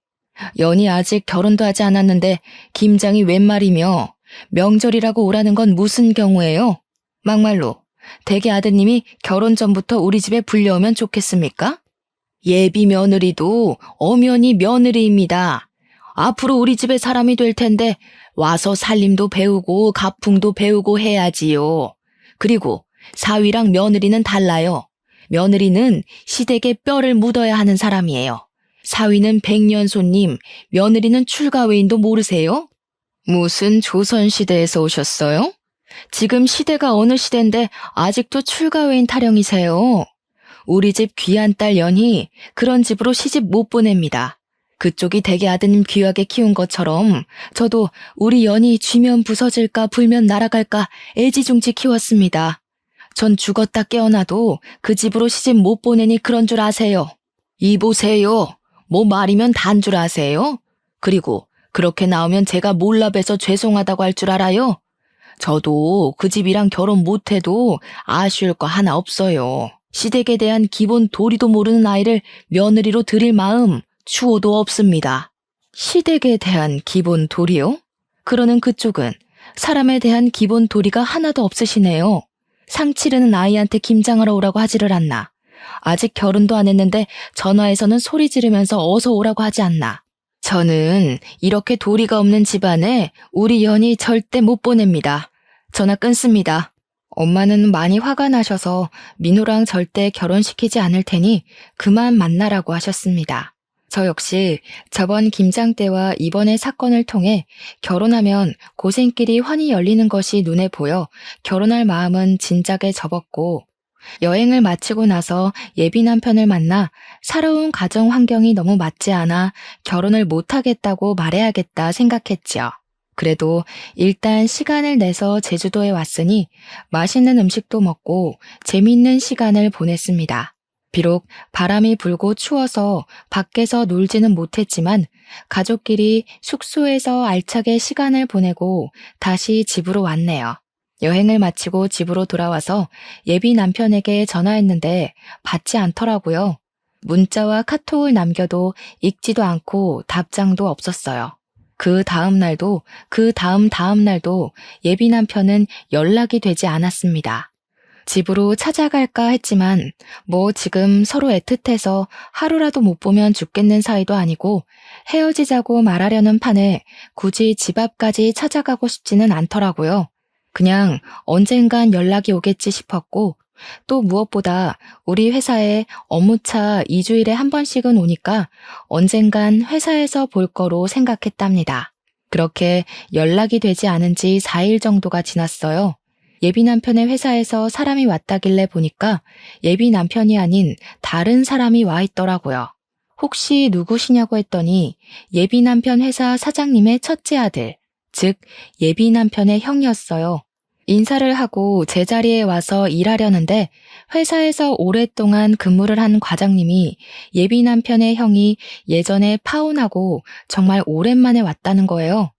연희 아직 결혼도 하지 않았는데 김장이 웬 말이며 명절이라고 오라는 건 무슨 경우예요? 막말로 대개 아드님이 결혼 전부터 우리 집에 불려오면 좋겠습니까? 예비 며느리도 엄연히 며느리입니다. 앞으로 우리 집에 사람이 될 텐데 와서 살림도 배우고 가풍도 배우고 해야지요. 그리고 사위랑 며느리는 달라요. 며느리는 시댁에 뼈를 묻어야 하는 사람이에요. 사위는 백년손님, 며느리는 출가외인도 모르세요? 무슨 조선시대에서 오셨어요? 지금 시대가 어느 시대인데 아직도 출가외인 타령이세요. 우리 집 귀한 딸 연희 그런 집으로 시집 못 보냅니다. 그쪽이 대개 아드님 귀하게 키운 것처럼 저도 우리 연희 쥐면 부서질까 불면 날아갈까 애지중지 키웠습니다. 전 죽었다 깨어나도 그 집으로 시집 못 보내니 그런 줄 아세요. 이보세요. 뭐 말이면 단 줄 아세요? 그리고 그렇게 나오면 제가 몰라봬서 죄송하다고 할 줄 알아요? 저도 그 집이랑 결혼 못해도 아쉬울 거 하나 없어요. 시댁에 대한 기본 도리도 모르는 아이를 며느리로 들일 마음 추호도 없습니다. 시댁에 대한 기본 도리요? 그러는 그쪽은 사람에 대한 기본 도리가 하나도 없으시네요. 상 치르는 아이한테 김장하러 오라고 하지를 않나. 아직 결혼도 안 했는데 전화해서는 소리 지르면서 어서 오라고 하지 않나. 저는 이렇게 도리가 없는 집안에 우리 연희 절대 못 보냅니다. 전화 끊습니다. 엄마는 많이 화가 나셔서 민호랑 절대 결혼시키지 않을 테니 그만 만나라고 하셨습니다. 저 역시 저번 김장 때와 이번의 사건을 통해 결혼하면 고생길이 환히 열리는 것이 눈에 보여 결혼할 마음은 진작에 접었고 여행을 마치고 나서 예비 남편을 만나 살아온 가정 환경이 너무 맞지 않아 결혼을 못하겠다고 말해야겠다 생각했죠. 그래도 일단 시간을 내서 제주도에 왔으니 맛있는 음식도 먹고 재미있는 시간을 보냈습니다. 비록 바람이 불고 추워서 밖에서 놀지는 못했지만 가족끼리 숙소에서 알차게 시간을 보내고 다시 집으로 왔네요. 여행을 마치고 집으로 돌아와서 예비 남편에게 전화했는데 받지 않더라고요. 문자와 카톡을 남겨도 읽지도 않고 답장도 없었어요. 그 다음 날도 그 다음 날도 예비 남편은 연락이 되지 않았습니다. 집으로 찾아갈까 했지만 뭐 지금 서로 애틋해서 하루라도 못 보면 죽겠는 사이도 아니고 헤어지자고 말하려는 판에 굳이 집 앞까지 찾아가고 싶지는 않더라고요. 그냥 언젠간 연락이 오겠지 싶었고 또 무엇보다 우리 회사에 업무차 2주일에 한 번씩은 오니까 언젠간 회사에서 볼 거로 생각했답니다. 그렇게 연락이 되지 않은 지 4일 정도가 지났어요. 예비 남편의 회사에서 사람이 왔다길래 보니까 예비 남편이 아닌 다른 사람이 와 있더라고요. 혹시 누구시냐고 했더니 예비 남편 회사 사장님의 첫째 아들, 즉 예비 남편의 형이었어요. 인사를 하고 제자리에 와서 일하려는데 회사에서 오랫동안 근무를 한 과장님이 예비 남편의 형이 예전에 파혼하고 정말 오랜만에 왔다는 거예요.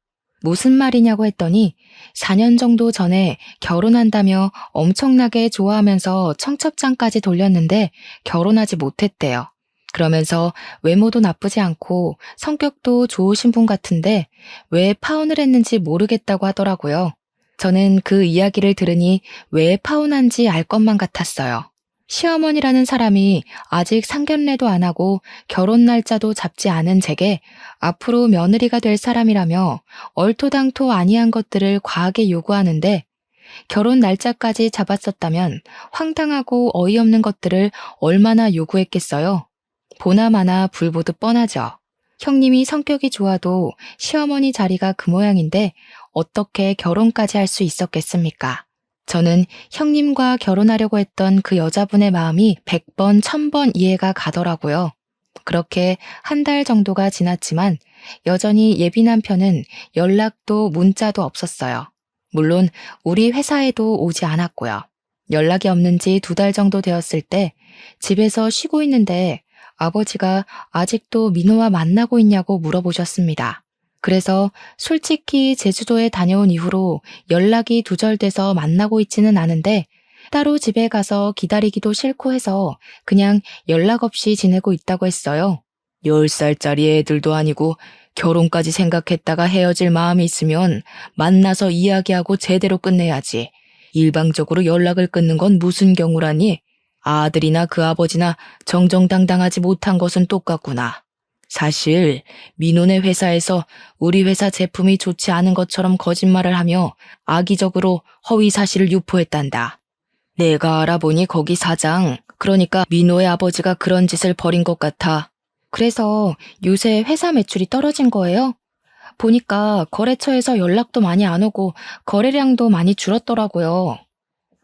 무슨 말이냐고 했더니 4년 정도 전에 결혼한다며 엄청나게 좋아하면서 청첩장까지 돌렸는데 결혼하지 못했대요. 그러면서 외모도 나쁘지 않고 성격도 좋으신 분 같은데 왜 파혼을 했는지 모르겠다고 하더라고요. 저는 그 이야기를 들으니 왜 파혼한지 알 것만 같았어요. 시어머니라는 사람이 아직 상견례도 안 하고 결혼 날짜도 잡지 않은 제게 앞으로 며느리가 될 사람이라며 얼토당토 아니한 것들을 과하게 요구하는데 결혼 날짜까지 잡았었다면 황당하고 어이없는 것들을 얼마나 요구했겠어요. 보나마나 불보듯 뻔하죠. 형님이 성격이 좋아도 시어머니 자리가 그 모양인데 어떻게 결혼까지 할 수 있었겠습니까? 저는 형님과 결혼하려고 했던 그 여자분의 마음이 100번, 1000번 이해가 가더라고요. 그렇게 한 달 정도가 지났지만 여전히 예비 남편은 연락도 문자도 없었어요. 물론 우리 회사에도 오지 않았고요. 연락이 없는 지 2달 정도 되었을 때 집에서 쉬고 있는데 아버지가 아직도 민호와 만나고 있냐고 물어보셨습니다. 그래서 솔직히 제주도에 다녀온 이후로 연락이 두절돼서 만나고 있지는 않은데 따로 집에 가서 기다리기도 싫고 해서 그냥 연락 없이 지내고 있다고 했어요. 10살짜리 애들도 아니고 결혼까지 생각했다가 헤어질 마음이 있으면 만나서 이야기하고 제대로 끝내야지. 일방적으로 연락을 끊는 건 무슨 경우라니? 아들이나 그 아버지나 정정당당하지 못한 것은 똑같구나. 사실 민호네 회사에서 우리 회사 제품이 좋지 않은 것처럼 거짓말을 하며 악의적으로 허위 사실을 유포했단다. 내가 알아보니 거기 사장, 그러니까 민호의 아버지가 그런 짓을 벌인 것 같아. 그래서 요새 회사 매출이 떨어진 거예요? 보니까 거래처에서 연락도 많이 안 오고 거래량도 많이 줄었더라고요.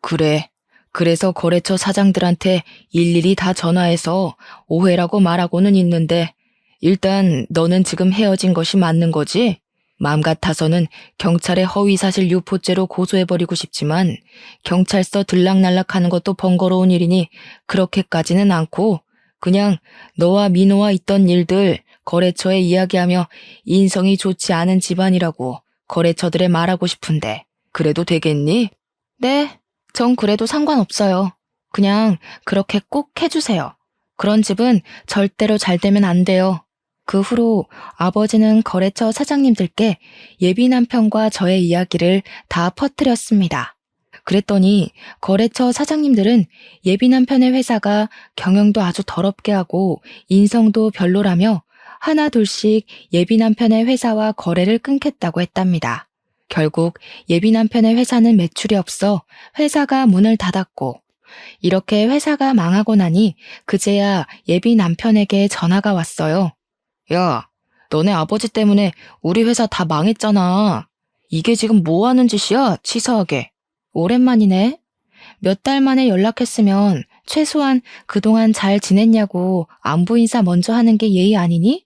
그래. 그래서 거래처 사장들한테 일일이 다 전화해서 오해라고 말하고는 있는데 일단 너는 지금 헤어진 것이 맞는 거지? 마음 같아서는 경찰에 허위사실 유포죄로 고소해버리고 싶지만 경찰서 들락날락하는 것도 번거로운 일이니 그렇게까지는 않고 그냥 너와 민호와 있던 일들 거래처에 이야기하며 인성이 좋지 않은 집안이라고 거래처들에 말하고 싶은데 그래도 되겠니? 네, 전 그래도 상관없어요. 그냥 그렇게 꼭 해주세요. 그런 집은 절대로 잘 되면 안 돼요. 그 후로 아버지는 거래처 사장님들께 예비 남편과 저의 이야기를 다 퍼뜨렸습니다. 그랬더니 거래처 사장님들은 예비 남편의 회사가 경영도 아주 더럽게 하고 인성도 별로라며 하나 둘씩 예비 남편의 회사와 거래를 끊겠다고 했답니다. 결국 예비 남편의 회사는 매출이 없어 회사가 문을 닫았고 이렇게 회사가 망하고 나니 그제야 예비 남편에게 전화가 왔어요. 야, 너네 아버지 때문에 우리 회사 다 망했잖아. 이게 지금 뭐 하는 짓이야, 치사하게. 오랜만이네. 몇 달 만에 연락했으면 최소한 그동안 잘 지냈냐고 안부 인사 먼저 하는 게 예의 아니니?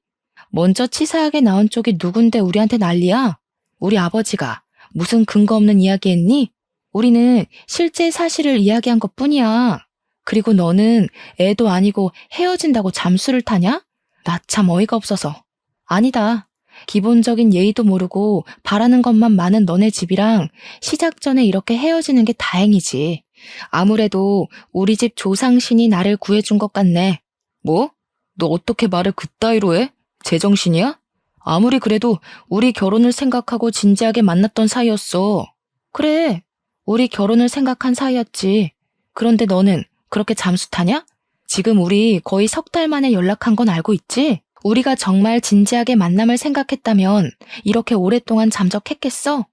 먼저 치사하게 나온 쪽이 누군데 우리한테 난리야? 우리 아버지가 무슨 근거 없는 이야기 했니? 우리는 실제 사실을 이야기한 것뿐이야. 그리고 너는 애도 아니고 헤어진다고 잠수를 타냐? 나 참 어이가 없어서. 아니다. 기본적인 예의도 모르고 바라는 것만 많은 너네 집이랑 시작 전에 이렇게 헤어지는 게 다행이지. 아무래도 우리 집 조상신이 나를 구해준 것 같네. 뭐? 너 어떻게 말을 그따위로 해? 제정신이야? 아무리 그래도 우리 결혼을 생각하고 진지하게 만났던 사이였어. 그래, 우리 결혼을 생각한 사이였지. 그런데 너는 그렇게 잠수 타냐? 지금 우리 거의 3달 만에 연락한 건 알고 있지? 우리가 정말 진지하게 만남을 생각했다면 이렇게 오랫동안 잠적했겠어?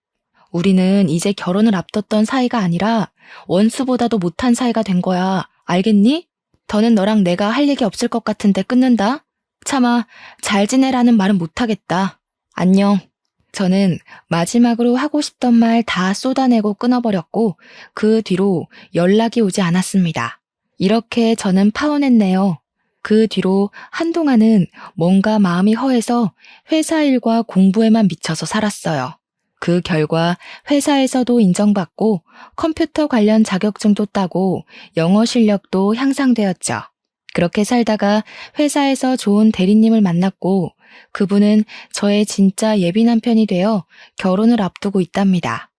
우리는 이제 결혼을 앞뒀던 사이가 아니라 원수보다도 못한 사이가 된 거야. 알겠니? 더는 너랑 내가 할 얘기 없을 것 같은데 끊는다. 차마 잘 지내라는 말은 못하겠다. 안녕. 저는 마지막으로 하고 싶던 말 다 쏟아내고 끊어버렸고 그 뒤로 연락이 오지 않았습니다. 이렇게 저는 파혼했네요. 그 뒤로 한동안은 뭔가 마음이 허해서 회사 일과 공부에만 미쳐서 살았어요. 그 결과 회사에서도 인정받고 컴퓨터 관련 자격증도 따고 영어 실력도 향상되었죠. 그렇게 살다가 회사에서 좋은 대리님을 만났고 그분은 저의 진짜 예비 남편이 되어 결혼을 앞두고 있답니다.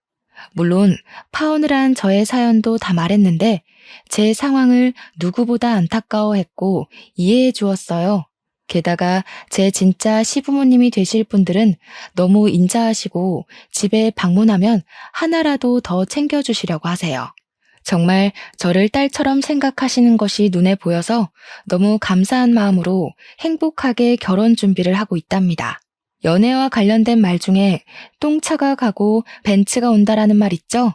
물론 파혼을 한 저의 사연도 다 말했는데 제 상황을 누구보다 안타까워했고 이해해 주었어요. 게다가 제 진짜 시부모님이 되실 분들은 너무 인자하시고 집에 방문하면 하나라도 더 챙겨주시려고 하세요. 정말 저를 딸처럼 생각하시는 것이 눈에 보여서 너무 감사한 마음으로 행복하게 결혼 준비를 하고 있답니다. 연애와 관련된 말 중에 똥차가 가고 벤츠가 온다라는 말 있죠?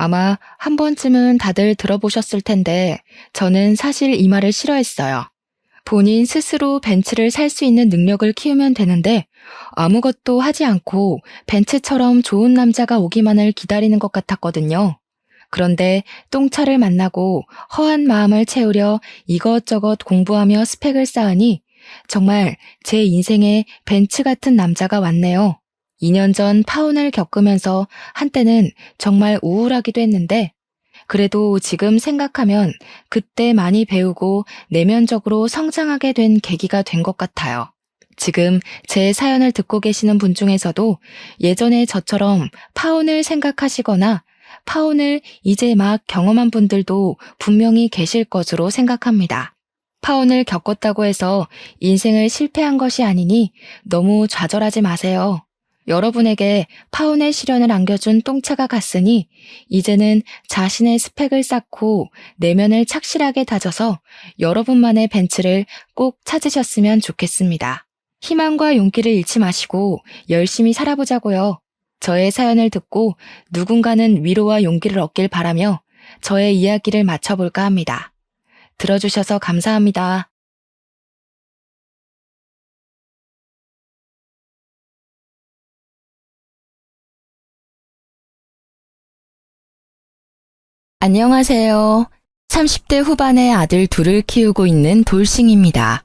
아마 한 번쯤은 다들 들어보셨을 텐데 저는 사실 이 말을 싫어했어요. 본인 스스로 벤츠를 살 수 있는 능력을 키우면 되는데 아무것도 하지 않고 벤츠처럼 좋은 남자가 오기만을 기다리는 것 같았거든요. 그런데 똥차를 만나고 허한 마음을 채우려 이것저것 공부하며 스펙을 쌓으니 정말 제 인생에 벤츠 같은 남자가 왔네요. 2년 전 파혼을 겪으면서 한때는 정말 우울하기도 했는데 그래도 지금 생각하면 그때 많이 배우고 내면적으로 성장하게 된 계기가 된 것 같아요. 지금 제 사연을 듣고 계시는 분 중에서도 예전에 저처럼 파혼을 생각하시거나 파혼을 이제 막 경험한 분들도 분명히 계실 것으로 생각합니다. 파혼을 겪었다고 해서 인생을 실패한 것이 아니니 너무 좌절하지 마세요. 여러분에게 파혼의 시련을 안겨준 똥차가 갔으니 이제는 자신의 스펙을 쌓고 내면을 착실하게 다져서 여러분만의 벤츠를 꼭 찾으셨으면 좋겠습니다. 희망과 용기를 잃지 마시고 열심히 살아보자고요. 저의 사연을 듣고 누군가는 위로와 용기를 얻길 바라며 저의 이야기를 마쳐볼까 합니다. 들어주셔서 감사합니다. 안녕하세요. 30대 후반의 아들 둘을 키우고 있는 돌싱입니다.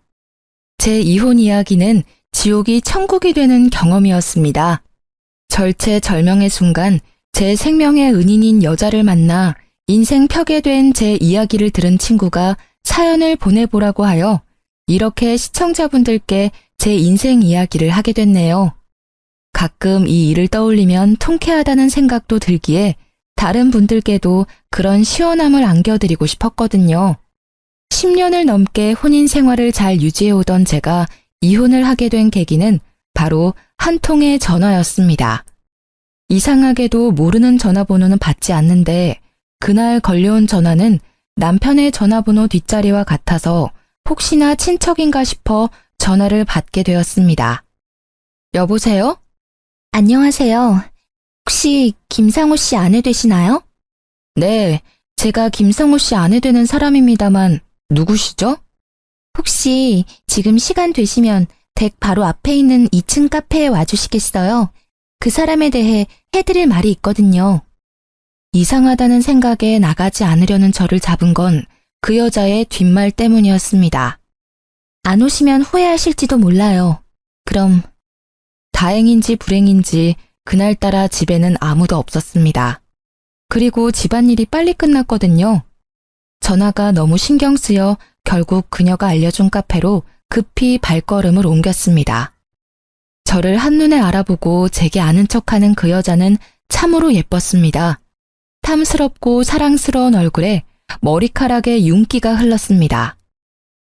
제 이혼 이야기는 지옥이 천국이 되는 경험이었습니다. 절체절명의 순간 제 생명의 은인인 여자를 만나 인생 펴게 된 제 이야기를 들은 친구가 사연을 보내보라고 하여 이렇게 시청자분들께 제 인생 이야기를 하게 됐네요. 가끔 이 일을 떠올리면 통쾌하다는 생각도 들기에 다른 분들께도 그런 시원함을 안겨드리고 싶었거든요. 10년을 넘게 혼인 생활을 잘 유지해오던 제가 이혼을 하게 된 계기는 바로 한 통의 전화였습니다. 이상하게도 모르는 전화번호는 받지 않는데 그날 걸려온 전화는 남편의 전화번호 뒷자리와 같아서 혹시나 친척인가 싶어 전화를 받게 되었습니다. 여보세요? 안녕하세요. 혹시 김상우 씨 아내 되시나요? 네, 제가 김상우 씨 아내 되는 사람입니다만 누구시죠? 혹시 지금 시간 되시면 댁 바로 앞에 있는 2층 카페에 와주시겠어요? 그 사람에 대해 해드릴 말이 있거든요. 이상하다는 생각에 나가지 않으려는 저를 잡은 건 그 여자의 뒷말 때문이었습니다. 안 오시면 후회하실지도 몰라요. 그럼 다행인지 불행인지 그날따라 집에는 아무도 없었습니다. 그리고 집안일이 빨리 끝났거든요. 전화가 너무 신경 쓰여 결국 그녀가 알려준 카페로 급히 발걸음을 옮겼습니다. 저를 한눈에 알아보고 제게 아는 척하는 그 여자는 참으로 예뻤습니다. 탐스럽고 사랑스러운 얼굴에 머리카락에 윤기가 흘렀습니다.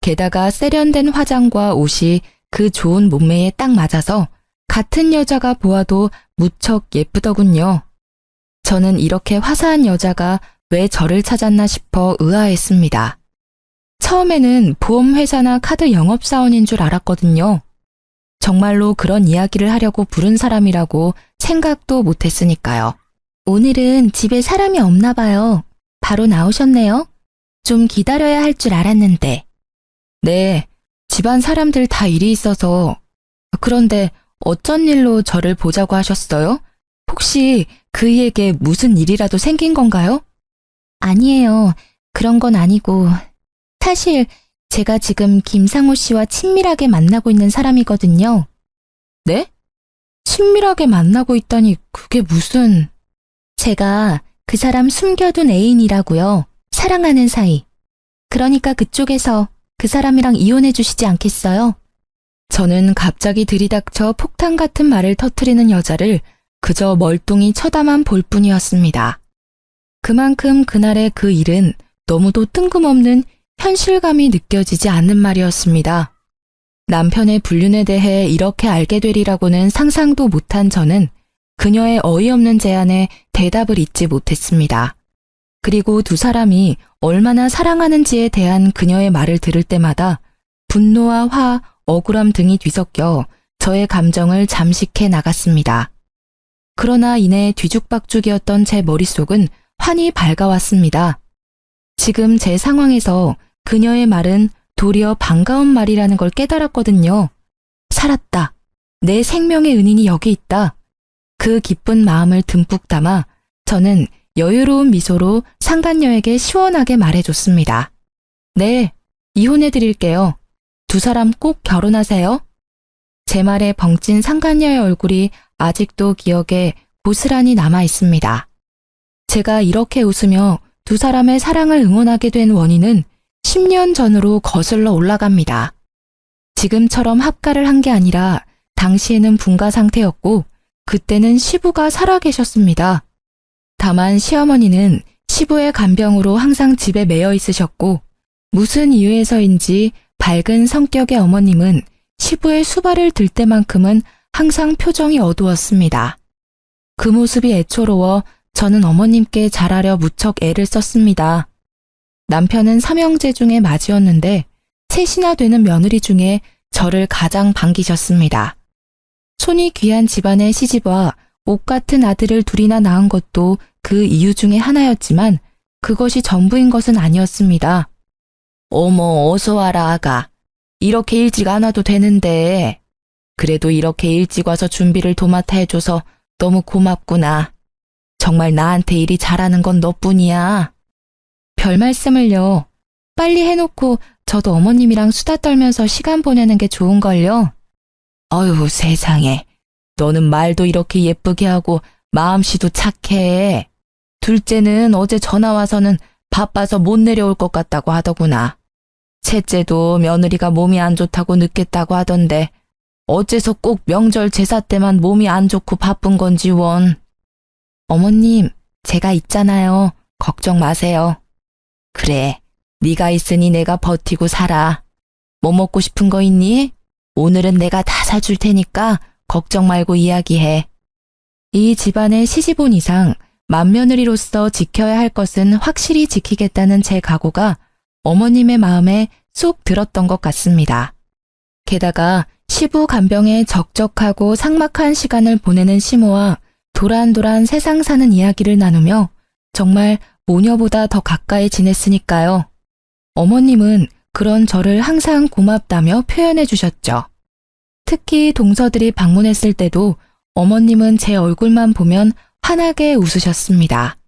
게다가 세련된 화장과 옷이 그 좋은 몸매에 딱 맞아서 같은 여자가 보아도 무척 예쁘더군요. 저는 이렇게 화사한 여자가 왜 저를 찾았나 싶어 의아했습니다. 처음에는 보험회사나 카드 영업사원인 줄 알았거든요. 정말로 그런 이야기를 하려고 부른 사람이라고 생각도 못했으니까요. 오늘은 집에 사람이 없나 봐요. 바로 나오셨네요. 좀 기다려야 할 줄 알았는데. 네, 집안 사람들 다 일이 있어서. 그런데 어쩐 일로 저를 보자고 하셨어요? 혹시 그이에게 무슨 일이라도 생긴 건가요? 아니에요. 그런 건 아니고. 사실 제가 지금 김상우 씨와 친밀하게 만나고 있는 사람이거든요. 네? 친밀하게 만나고 있다니 그게 무슨... 제가 그 사람 숨겨둔 애인이라고요. 사랑하는 사이. 그러니까 그쪽에서 그 사람이랑 이혼해 주시지 않겠어요? 저는 갑자기 들이닥쳐 폭탄 같은 말을 터뜨리는 여자를 그저 멀뚱히 쳐다만 볼 뿐이었습니다. 그만큼 그날의 그 일은 너무도 뜬금없는 현실감이 느껴지지 않는 말이었습니다. 남편의 불륜에 대해 이렇게 알게 되리라고는 상상도 못한 저는 그녀의 어이없는 제안에 대답을 잇지 못했습니다. 그리고 두 사람이 얼마나 사랑하는지에 대한 그녀의 말을 들을 때마다 분노와 화, 억울함 등이 뒤섞여 저의 감정을 잠식해 나갔습니다. 그러나 이내 뒤죽박죽이었던 제 머릿속은 환히 밝아왔습니다. 지금 제 상황에서 그녀의 말은 도리어 반가운 말이라는 걸 깨달았거든요. 살았다. 내 생명의 은인이 여기 있다. 그 기쁜 마음을 듬뿍 담아 저는 여유로운 미소로 상간녀에게 시원하게 말해줬습니다. 네, 이혼해드릴게요. 두 사람 꼭 결혼하세요. 제 말에 벙찐 상간녀의 얼굴이 아직도 기억에 고스란히 남아있습니다. 제가 이렇게 웃으며 두 사람의 사랑을 응원하게 된 원인은 10년 전으로 거슬러 올라갑니다. 지금처럼 합가를 한 게 아니라 당시에는 분가 상태였고 그때는 시부가 살아계셨습니다. 다만 시어머니는 시부의 간병으로 항상 집에 매여 있으셨고 무슨 이유에서인지 밝은 성격의 어머님은 시부의 수발을 들 때만큼은 항상 표정이 어두웠습니다. 그 모습이 애초로워 저는 어머님께 잘하려 무척 애를 썼습니다. 남편은 삼형제 중에 맏이었는데 셋이나 되는 며느리 중에 저를 가장 반기셨습니다. 손이 귀한 집안의 시집와 옷 같은 아들을 둘이나 낳은 것도 그 이유 중에 하나였지만 그것이 전부인 것은 아니었습니다. 어머, 어서 와라, 아가. 이렇게 일찍 안 와도 되는데. 그래도 이렇게 일찍 와서 준비를 도맡아 해줘서 너무 고맙구나. 정말 나한테 일이 잘하는 건 너뿐이야. 별 말씀을요. 빨리 해놓고 저도 어머님이랑 수다 떨면서 시간 보내는 게 좋은걸요. 어휴, 세상에. 너는 말도 이렇게 예쁘게 하고 마음씨도 착해. 둘째는 어제 전화 와서는 바빠서 못 내려올 것 같다고 하더구나. 셋째도 며느리가 몸이 안 좋다고 늦겠다고 하던데 어째서 꼭 명절 제사 때만 몸이 안 좋고 바쁜 건지 원. 어머님, 제가 있잖아요. 걱정 마세요. 그래, 네가 있으니 내가 버티고 살아. 뭐 먹고 싶은 거 있니? 오늘은 내가 다 사줄 테니까 걱정 말고 이야기해. 이 집안의 시집온 이상 맏며느리로서 지켜야 할 것은 확실히 지키겠다는 제 각오가 어머님의 마음에 쏙 들었던 것 같습니다. 게다가 시부 간병에 적적하고 삭막한 시간을 보내는 시모와 도란도란 세상 사는 이야기를 나누며 정말 모녀보다 더 가까이 지냈으니까요. 어머님은 그런 저를 항상 고맙다며 표현해 주셨죠. 특히 동서들이 방문했을 때도 어머님은 제 얼굴만 보면 환하게 웃으셨습니다.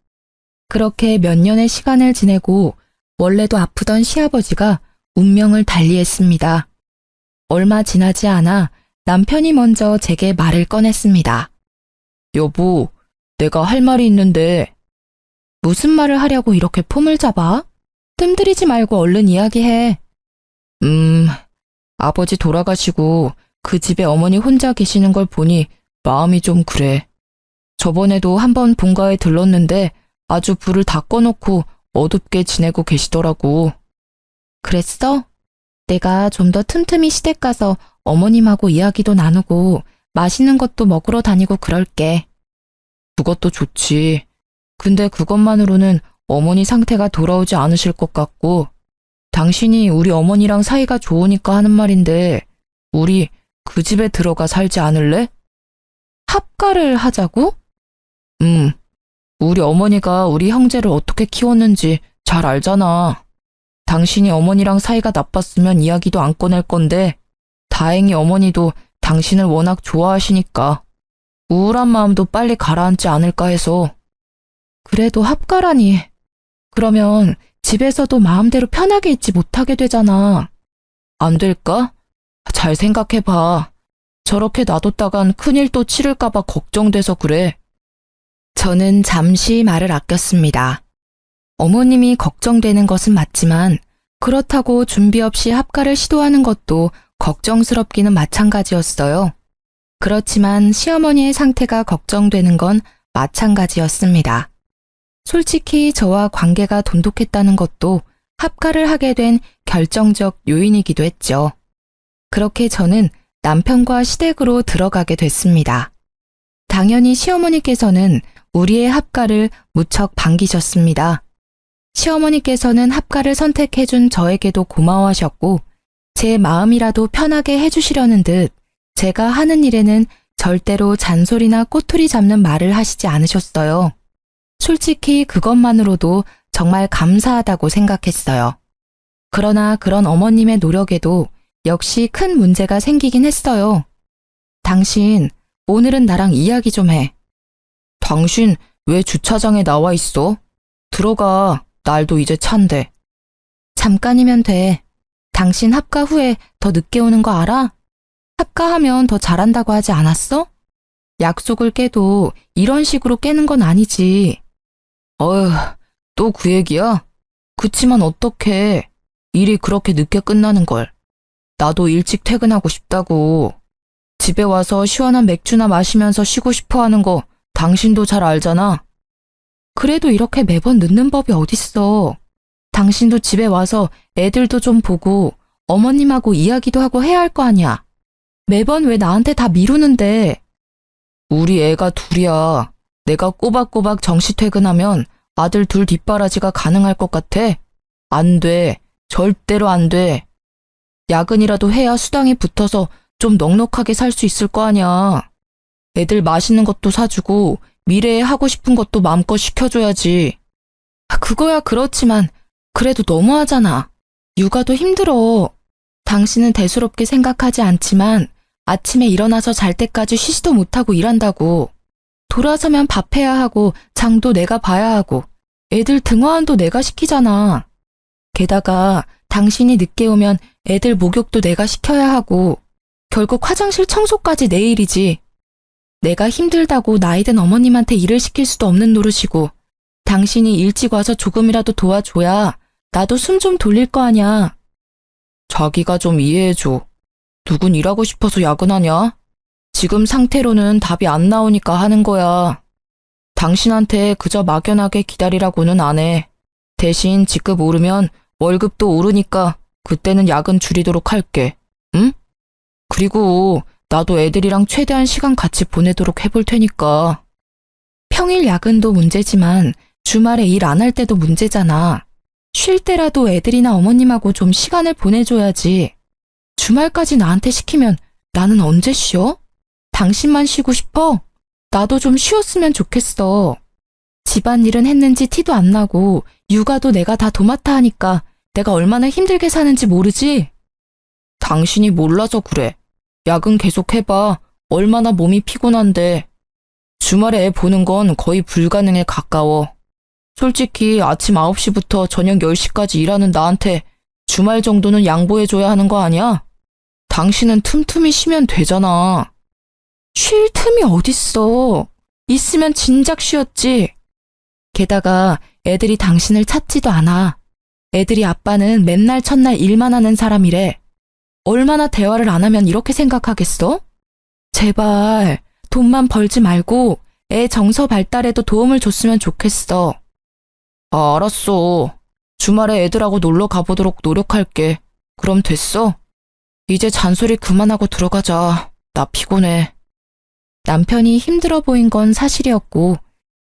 그렇게 몇 년의 시간을 지내고 원래도 아프던 시아버지가 운명을 달리했습니다. 얼마 지나지 않아 남편이 먼저 제게 말을 꺼냈습니다. 여보, 내가 할 말이 있는데. 무슨 말을 하려고 이렇게 폼을 잡아? 뜸들이지 말고 얼른 이야기해. 아버지 돌아가시고 그 집에 어머니 혼자 계시는 걸 보니 마음이 좀 그래. 저번에도 한번 본가에 들렀는데 아주 불을 다 꺼놓고 어둡게 지내고 계시더라고. 그랬어? 내가 좀 더 틈틈이 시댁 가서 어머님하고 이야기도 나누고 맛있는 것도 먹으러 다니고 그럴게. 그것도 좋지. 근데 그것만으로는 어머니 상태가 돌아오지 않으실 것 같고 당신이 우리 어머니랑 사이가 좋으니까 하는 말인데 우리 그 집에 들어가 살지 않을래? 합가를 하자고? 우리 어머니가 우리 형제를 어떻게 키웠는지 잘 알잖아. 당신이 어머니랑 사이가 나빴으면 이야기도 안 꺼낼 건데 다행히 어머니도 당신을 워낙 좋아하시니까 우울한 마음도 빨리 가라앉지 않을까 해서. 그래도 합가라니. 그러면 집에서도 마음대로 편하게 있지 못하게 되잖아. 안 될까? 잘 생각해봐. 저렇게 놔뒀다간 큰일 또 치를까봐 걱정돼서 그래. 저는 잠시 말을 아꼈습니다. 어머님이 걱정되는 것은 맞지만 그렇다고 준비 없이 합가를 시도하는 것도 걱정스럽기는 마찬가지였어요. 그렇지만 시어머니의 상태가 걱정되는 건 마찬가지였습니다. 솔직히 저와 관계가 돈독했다는 것도 합가를 하게 된 결정적 요인이기도 했죠. 그렇게 저는 남편과 시댁으로 들어가게 됐습니다. 당연히 시어머니께서는 우리의 합가를 무척 반기셨습니다. 시어머니께서는 합가를 선택해준 저에게도 고마워하셨고 제 마음이라도 편하게 해주시려는 듯 제가 하는 일에는 절대로 잔소리나 꼬투리 잡는 말을 하시지 않으셨어요. 솔직히 그것만으로도 정말 감사하다고 생각했어요. 그러나 그런 어머님의 노력에도 역시 큰 문제가 생기긴 했어요. 당신, 오늘은 나랑 이야기 좀 해. 당신 왜 주차장에 나와 있어? 들어가, 날도 이제 찬데. 잠깐이면 돼. 당신 합가 후에 더 늦게 오는 거 알아? 합가하면 더 잘한다고 하지 않았어? 약속을 깨도 이런 식으로 깨는 건 아니지. 어휴, 또 그 얘기야? 그치만 어떡해. 일이 그렇게 늦게 끝나는 걸. 나도 일찍 퇴근하고 싶다고. 집에 와서 시원한 맥주나 마시면서 쉬고 싶어 하는 거 당신도 잘 알잖아. 그래도 이렇게 매번 늦는 법이 어딨어. 당신도 집에 와서 애들도 좀 보고 어머님하고 이야기도 하고 해야 할 거 아니야. 매번 왜 나한테 다 미루는데. 우리 애가 둘이야. 내가 꼬박꼬박 정시 퇴근하면 아들 둘 뒷바라지가 가능할 것 같아? 안 돼. 절대로 안 돼. 야근이라도 해야 수당이 붙어서 좀 넉넉하게 살 수 있을 거 아니야. 애들 맛있는 것도 사주고 미래에 하고 싶은 것도 마음껏 시켜줘야지. 그거야 그렇지만 그래도 너무하잖아. 육아도 힘들어. 당신은 대수롭게 생각하지 않지만 아침에 일어나서 잘 때까지 쉬지도 못하고 일한다고. 돌아서면 밥해야 하고 장도 내가 봐야 하고 애들 등하원도 내가 시키잖아. 게다가 당신이 늦게 오면 애들 목욕도 내가 시켜야 하고 결국 화장실 청소까지 내 일이지. 내가 힘들다고 나이든 어머님한테 일을 시킬 수도 없는 노릇이고 당신이 일찍 와서 조금이라도 도와줘야 나도 숨 좀 돌릴 거 아냐. 자기가 좀 이해해줘. 누군 일하고 싶어서 야근하냐? 지금 상태로는 답이 안 나오니까 하는 거야. 당신한테 그저 막연하게 기다리라고는 안 해. 대신 직급 오르면 월급도 오르니까 그때는 야근 줄이도록 할게. 응? 그리고 나도 애들이랑 최대한 시간 같이 보내도록 해볼 테니까. 평일 야근도 문제지만 주말에 일 안 할 때도 문제잖아. 쉴 때라도 애들이나 어머님하고 좀 시간을 보내줘야지. 주말까지 나한테 시키면 나는 언제 쉬어? 당신만 쉬고 싶어? 나도 좀 쉬었으면 좋겠어. 집안일은 했는지 티도 안 나고 육아도 내가 다 도맡아 하니까 내가 얼마나 힘들게 사는지 모르지? 당신이 몰라서 그래. 야근 계속 해봐. 얼마나 몸이 피곤한데. 주말에 애 보는 건 거의 불가능에 가까워. 솔직히 아침 9시부터 저녁 10시까지 일하는 나한테 주말 정도는 양보해줘야 하는 거 아니야? 당신은 틈틈이 쉬면 되잖아. 쉴 틈이 어딨어. 있으면 진작 쉬었지. 게다가 애들이 당신을 찾지도 않아. 애들이 아빠는 맨날 첫날 일만 하는 사람이래. 얼마나 대화를 안 하면 이렇게 생각하겠어? 제발 돈만 벌지 말고 애 정서 발달에도 도움을 줬으면 좋겠어. 아, 알았어. 주말에 애들하고 놀러 가보도록 노력할게. 그럼 됐어? 이제 잔소리 그만하고 들어가자. 나 피곤해. 남편이 힘들어 보인 건 사실이었고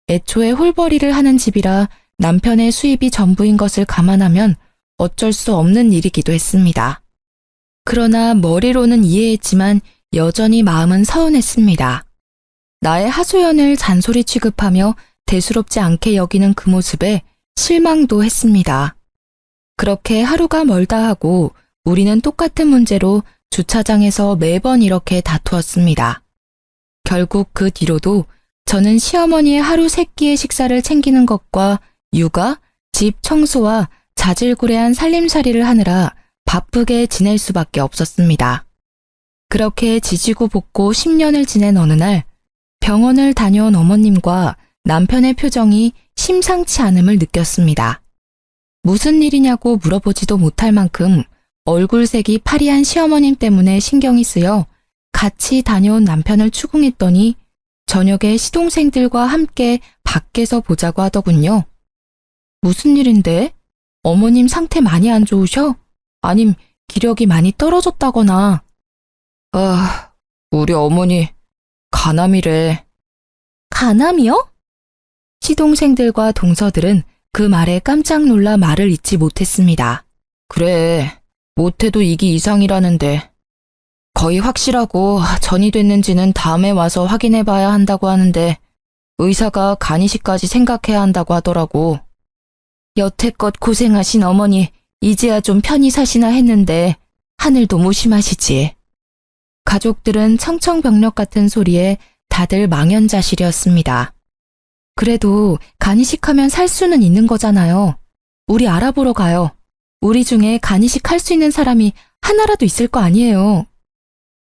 애초에 홀벌이를 하는 집이라 남편의 수입이 전부인 것을 감안하면 어쩔 수 없는 일이기도 했습니다. 그러나 머리로는 이해했지만 여전히 마음은 서운했습니다. 나의 하소연을 잔소리 취급하며 대수롭지 않게 여기는 그 모습에 실망도 했습니다. 그렇게 하루가 멀다 하고 우리는 똑같은 문제로 주차장에서 매번 이렇게 다투었습니다. 결국 그 뒤로도 저는 시어머니의 하루 세 끼의 식사를 챙기는 것과 육아, 집 청소와 자질구레한 살림살이를 하느라 바쁘게 지낼 수밖에 없었습니다. 그렇게 지지고 볶고 10년을 지낸 어느 날 병원을 다녀온 어머님과 남편의 표정이 심상치 않음을 느꼈습니다. 무슨 일이냐고 물어보지도 못할 만큼 얼굴색이 파리한 시어머님 때문에 신경이 쓰여 같이 다녀온 남편을 추궁했더니 저녁에 시동생들과 함께 밖에서 보자고 하더군요. 무슨 일인데? 어머님 상태 많이 안 좋으셔? 아님 기력이 많이 떨어졌다거나. 아, 우리 어머니 간암이래. 간암이요? 시동생들과 동서들은 그 말에 깜짝 놀라 말을 잇지 못했습니다. 그래, 못해도 이기 이상이라는데. 거의 확실하고 전이 됐는지는 다음에 와서 확인해봐야 한다고 하는데 의사가 간이식까지 생각해야 한다고 하더라고. 여태껏 고생하신 어머니 이제야 좀 편히 사시나 했는데 하늘도 무심하시지. 가족들은 청청병력 같은 소리에 다들 망연자실이었습니다. 그래도 간이식하면 살 수는 있는 거잖아요. 우리 알아보러 가요. 우리 중에 간이식 할 수 있는 사람이 하나라도 있을 거 아니에요.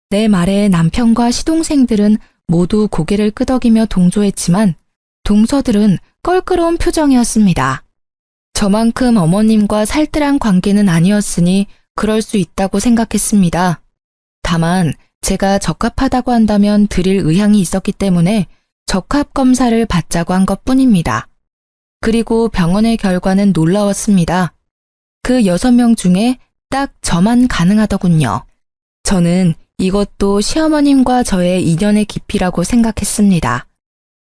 내 말에 남편과 시동생들은 모두 고개를 끄덕이며 동조했지만 동서들은 껄끄러운 표정이었습니다. 저만큼 어머님과 살뜰한 관계는 아니었으니 그럴 수 있다고 생각했습니다. 다만 제가 적합하다고 한다면 드릴 의향이 있었기 때문에 적합 검사를 받자고 한 것뿐입니다. 그리고 병원의 결과는 놀라웠습니다. 그 6명 중에 딱 저만 가능하더군요. 저는 이것도 시어머님과 저의 인연의 깊이라고 생각했습니다.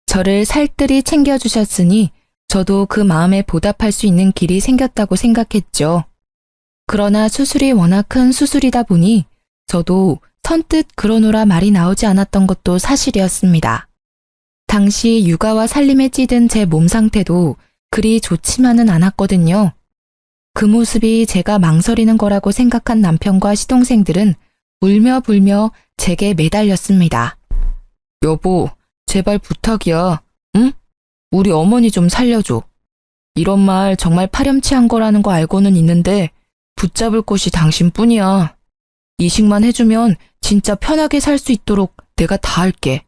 저를 살뜰히 챙겨주셨으니 저도 그 마음에 보답할 수 있는 길이 생겼다고 생각했죠. 그러나 수술이 워낙 큰 수술이다 보니 저도 선뜻 그러노라 말이 나오지 않았던 것도 사실이었습니다. 당시 육아와 살림에 찌든 제 몸 상태도 그리 좋지만은 않았거든요. 그 모습이 제가 망설이는 거라고 생각한 남편과 시동생들은 울며 불며 제게 매달렸습니다. 여보, 제발 부탁이야. 응? 우리 어머니 좀 살려줘. 이런 말 정말 파렴치한 거라는 거 알고는 있는데 붙잡을 곳이 당신뿐이야. 이식만 해주면 진짜 편하게 살 수 있도록 내가 다 할게.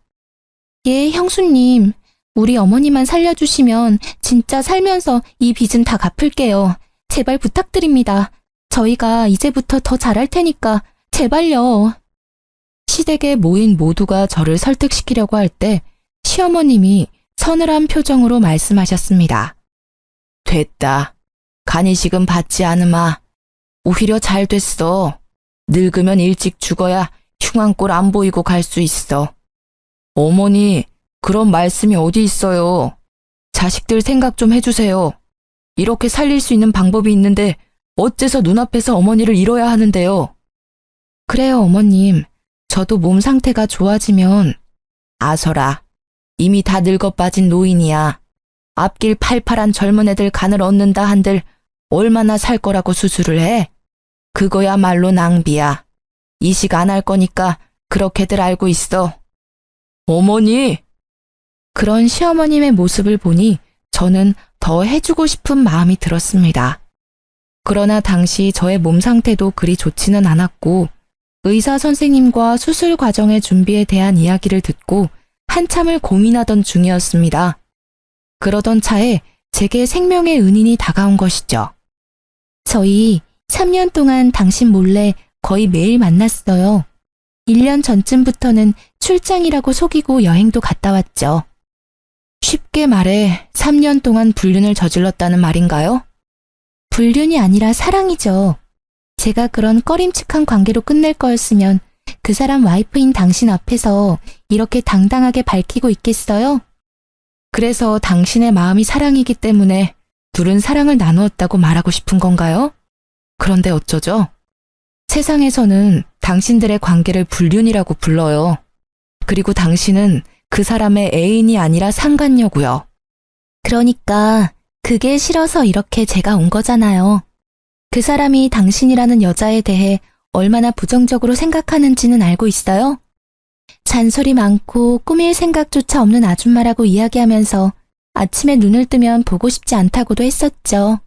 예, 형수님. 우리 어머니만 살려주시면 진짜 살면서 이 빚은 다 갚을게요. 제발 부탁드립니다. 저희가 이제부터 더 잘할 테니까 제발요. 시댁에 모인 모두가 저를 설득시키려고 할 때 시어머님이 서늘한 표정으로 말씀하셨습니다. 됐다. 간이식은 받지 않으마. 오히려 잘 됐어. 늙으면 일찍 죽어야 흉한 꼴 안 보이고 갈 수 있어. 어머니, 그런 말씀이 어디 있어요. 자식들 생각 좀 해주세요. 이렇게 살릴 수 있는 방법이 있는데 어째서 눈앞에서 어머니를 잃어야 하는데요. 그래요, 어머님. 저도 몸 상태가 좋아지면. 아서라, 이미 다 늙어 빠진 노인이야. 앞길 팔팔한 젊은 애들 간을 얻는다 한들 얼마나 살 거라고 수술을 해? 그거야말로 낭비야. 이식 안 할 거니까 그렇게들 알고 있어. 어머니! 그런 시어머님의 모습을 보니 저는 더 해주고 싶은 마음이 들었습니다. 그러나 당시 저의 몸 상태도 그리 좋지는 않았고 의사 선생님과 수술 과정의 준비에 대한 이야기를 듣고 한참을 고민하던 중이었습니다. 그러던 차에 제게 생명의 은인이 다가온 것이죠. 저희 3년 동안 당신 몰래 거의 매일 만났어요. 1년 전쯤부터는 출장이라고 속이고 여행도 갔다 왔죠. 쉽게 말해 3년 동안 불륜을 저질렀다는 말인가요? 불륜이 아니라 사랑이죠. 제가 그런 꺼림칙한 관계로 끝낼 거였으면 그 사람 와이프인 당신 앞에서 이렇게 당당하게 밝히고 있겠어요? 그래서 당신의 마음이 사랑이기 때문에 둘은 사랑을 나누었다고 말하고 싶은 건가요? 그런데 어쩌죠? 세상에서는 당신들의 관계를 불륜이라고 불러요. 그리고 당신은 그 사람의 애인이 아니라 상간녀고요. 그러니까 그게 싫어서 이렇게 제가 온 거잖아요. 그 사람이 당신이라는 여자에 대해 얼마나 부정적으로 생각하는지는 알고 있어요? 잔소리 많고 꾸밀 생각조차 없는 아줌마라고 이야기하면서 아침에 눈을 뜨면 보고 싶지 않다고도 했었죠.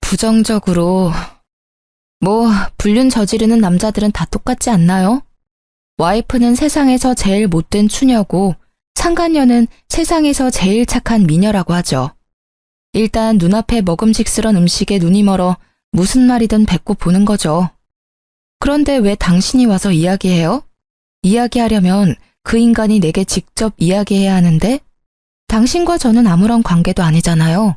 부정적으로... 불륜 저지르는 남자들은 다 똑같지 않나요? 와이프는 세상에서 제일 못된 추녀고 상간녀는 세상에서 제일 착한 미녀라고 하죠. 일단 눈앞에 먹음직스런 음식에 눈이 멀어 무슨 말이든 뱉고 보는 거죠. 그런데 왜 당신이 와서 이야기해요? 이야기하려면 그 인간이 내게 직접 이야기해야 하는데 당신과 저는 아무런 관계도 아니잖아요.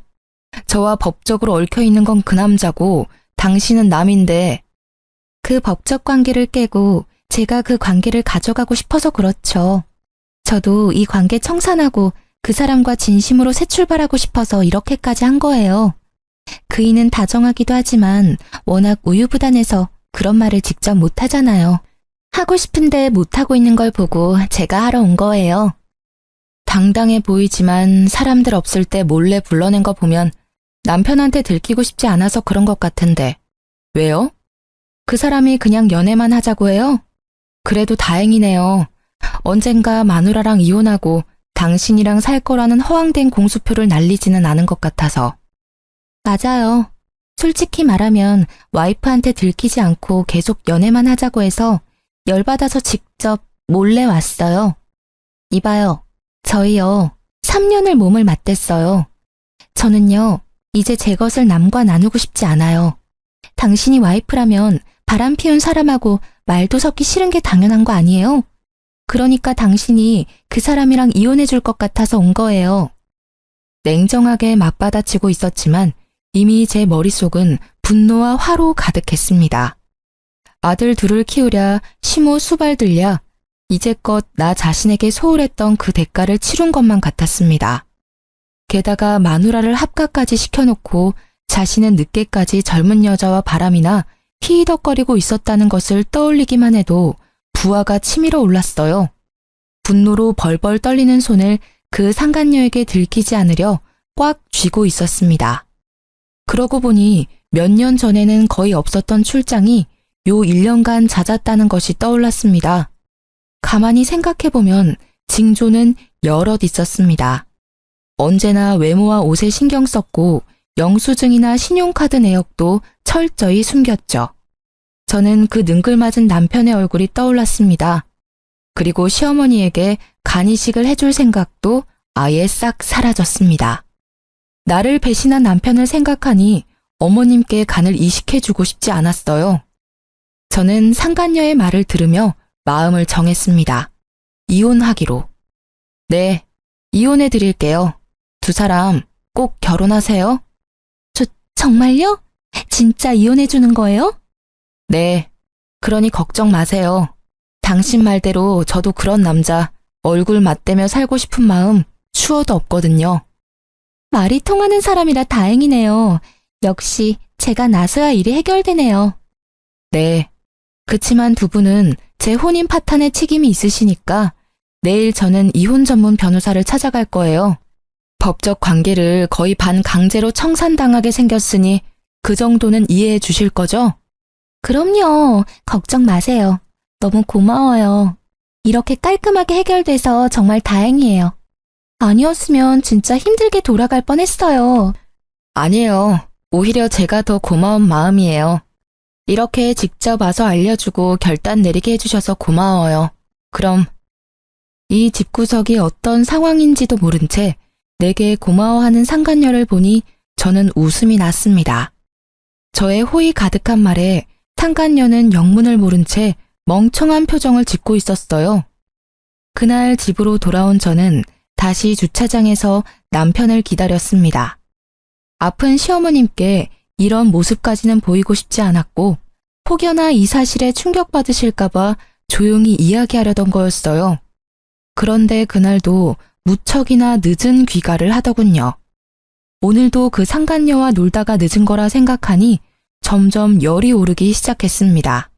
저와 법적으로 얽혀있는 건 그 남자고 당신은 남인데 그 법적 관계를 깨고 제가 그 관계를 가져가고 싶어서 그렇죠. 저도 이 관계 청산하고 그 사람과 진심으로 새 출발하고 싶어서 이렇게까지 한 거예요. 그이는 다정하기도 하지만 워낙 우유부단해서 그런 말을 직접 못하잖아요. 하고 싶은데 못하고 있는 걸 보고 제가 하러 온 거예요. 당당해 보이지만 사람들 없을 때 몰래 불러낸 거 보면 남편한테 들키고 싶지 않아서 그런 것 같은데. 왜요? 그 사람이 그냥 연애만 하자고 해요? 그래도 다행이네요. 언젠가 마누라랑 이혼하고 당신이랑 살 거라는 허황된 공수표를 날리지는 않은 것 같아서. 맞아요. 솔직히 말하면 와이프한테 들키지 않고 계속 연애만 하자고 해서 열받아서 직접 몰래 왔어요. 이봐요. 저희요. 3년을 몸을 맞댔어요. 저는요. 이제 제 것을 남과 나누고 싶지 않아요. 당신이 와이프라면 바람 피운 사람하고 말도 섞기 싫은 게 당연한 거 아니에요? 그러니까 당신이 그 사람이랑 이혼해 줄 것 같아서 온 거예요. 냉정하게 맞받아치고 있었지만 이미 제 머릿속은 분노와 화로 가득했습니다. 아들 둘을 키우랴 시모 수발 들랴 이제껏 나 자신에게 소홀했던 그 대가를 치룬 것만 같았습니다. 게다가 마누라를 합가까지 시켜놓고 자신은 늦게까지 젊은 여자와 바람이나 히히덕거리고 있었다는 것을 떠올리기만 해도 부하가 치밀어 올랐어요. 분노로 벌벌 떨리는 손을 그 상간녀에게 들키지 않으려 꽉 쥐고 있었습니다. 그러고 보니 몇 년 전에는 거의 없었던 출장이 요 1년간 잦았다는 것이 떠올랐습니다. 가만히 생각해보면 징조는 여럿 있었습니다. 언제나 외모와 옷에 신경 썼고 영수증이나 신용카드 내역도 철저히 숨겼죠. 저는 그 능글맞은 남편의 얼굴이 떠올랐습니다. 그리고 시어머니에게 간이식을 해줄 생각도 아예 싹 사라졌습니다. 나를 배신한 남편을 생각하니 어머님께 간을 이식해주고 싶지 않았어요. 저는 상간녀의 말을 들으며 마음을 정했습니다. 이혼하기로. 네, 이혼해드릴게요. 두 사람 꼭 결혼하세요. 정말요? 진짜 이혼해주는 거예요? 네, 그러니 걱정 마세요. 당신 말대로 저도 그런 남자 얼굴 맞대며 살고 싶은 마음 추워도 없거든요. 말이 통하는 사람이라 다행이네요. 역시 제가 나서야 일이 해결되네요. 네, 그치만 두 분은 제 혼인 파탄에 책임이 있으시니까 내일 저는 이혼 전문 변호사를 찾아갈 거예요. 법적 관계를 거의 반강제로 청산당하게 생겼으니 그 정도는 이해해 주실 거죠? 그럼요. 걱정 마세요. 너무 고마워요. 이렇게 깔끔하게 해결돼서 정말 다행이에요. 아니었으면 진짜 힘들게 돌아갈 뻔했어요. 아니에요. 오히려 제가 더 고마운 마음이에요. 이렇게 직접 와서 알려주고 결단 내리게 해주셔서 고마워요. 그럼 이 집구석이 어떤 상황인지도 모른 채 내게 고마워하는 상간녀를 보니 저는 웃음이 났습니다. 저의 호의 가득한 말에 상간녀는 영문을 모른 채 멍청한 표정을 짓고 있었어요. 그날 집으로 돌아온 저는 다시 주차장에서 남편을 기다렸습니다. 아픈 시어머님께 이런 모습까지는 보이고 싶지 않았고 혹여나 이 사실에 충격받으실까봐 조용히 이야기하려던 거였어요. 그런데 그날도 무척이나 늦은 귀가를 하더군요. 오늘도 그 상간녀와 놀다가 늦은 거라 생각하니 점점 열이 오르기 시작했습니다.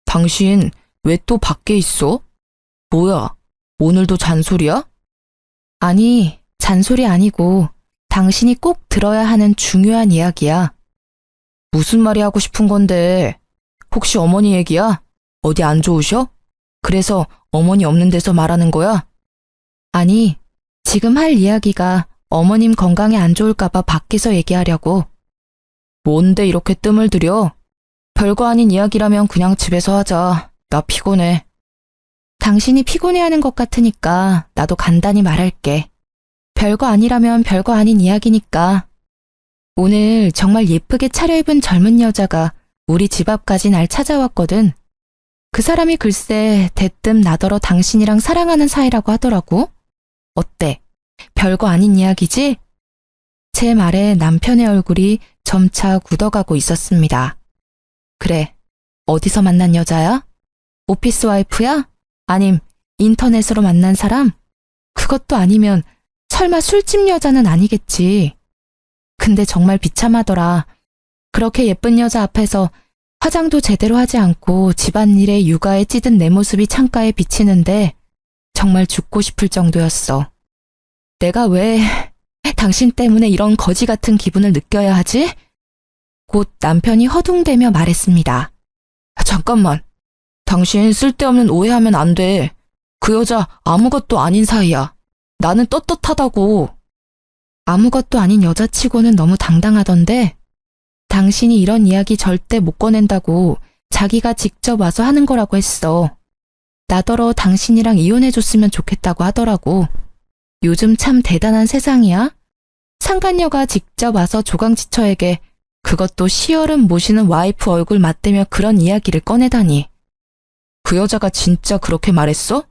당신 왜 또 밖에 있어? 뭐야, 오늘도 잔소리야? 아니, 잔소리 아니고 당신이 꼭 들어야 하는 중요한 이야기야. 무슨 말이 하고 싶은 건데? 혹시 어머니 얘기야? 어디 안 좋으셔? 그래서 어머니 없는 데서 말하는 거야? 아니, 지금 할 이야기가 어머님 건강에 안 좋을까봐 밖에서 얘기하려고. 뭔데 이렇게 뜸을 들여? 별거 아닌 이야기라면 그냥 집에서 하자. 나 피곤해. 당신이 피곤해하는 것 같으니까 나도 간단히 말할게. 별거 아니라면 별거 아닌 이야기니까. 오늘 정말 예쁘게 차려입은 젊은 여자가 우리 집 앞까지 날 찾아왔거든. 그 사람이 글쎄 대뜸 나더러 당신이랑 사랑하는 사이라고 하더라고. 어때? 별거 아닌 이야기지? 제 말에 남편의 얼굴이 점차 굳어가고 있었습니다. 그래, 어디서 만난 여자야? 오피스 와이프야? 아님 인터넷으로 만난 사람? 그것도 아니면 설마 술집 여자는 아니겠지. 근데 정말 비참하더라. 그렇게 예쁜 여자 앞에서 화장도 제대로 하지 않고 집안일에 육아에 찌든 내 모습이 창가에 비치는데 정말 죽고 싶을 정도였어. 내가 왜 당신 때문에 이런 거지 같은 기분을 느껴야 하지? 곧 남편이 허둥대며 말했습니다. 잠깐만. 당신 쓸데없는 오해하면 안 돼. 그 여자 아무것도 아닌 사이야. 나는 떳떳하다고. 아무것도 아닌 여자치고는 너무 당당하던데 당신이 이런 이야기 절대 못 꺼낸다고 자기가 직접 와서 하는 거라고 했어. 나더러 당신이랑 이혼해줬으면 좋겠다고 하더라고. 요즘 참 대단한 세상이야. 상간녀가 직접 와서 조강지처에게 그것도 시어른 모시는 와이프 얼굴 맞대며 그런 이야기를 꺼내다니. 그 여자가 진짜 그렇게 말했어?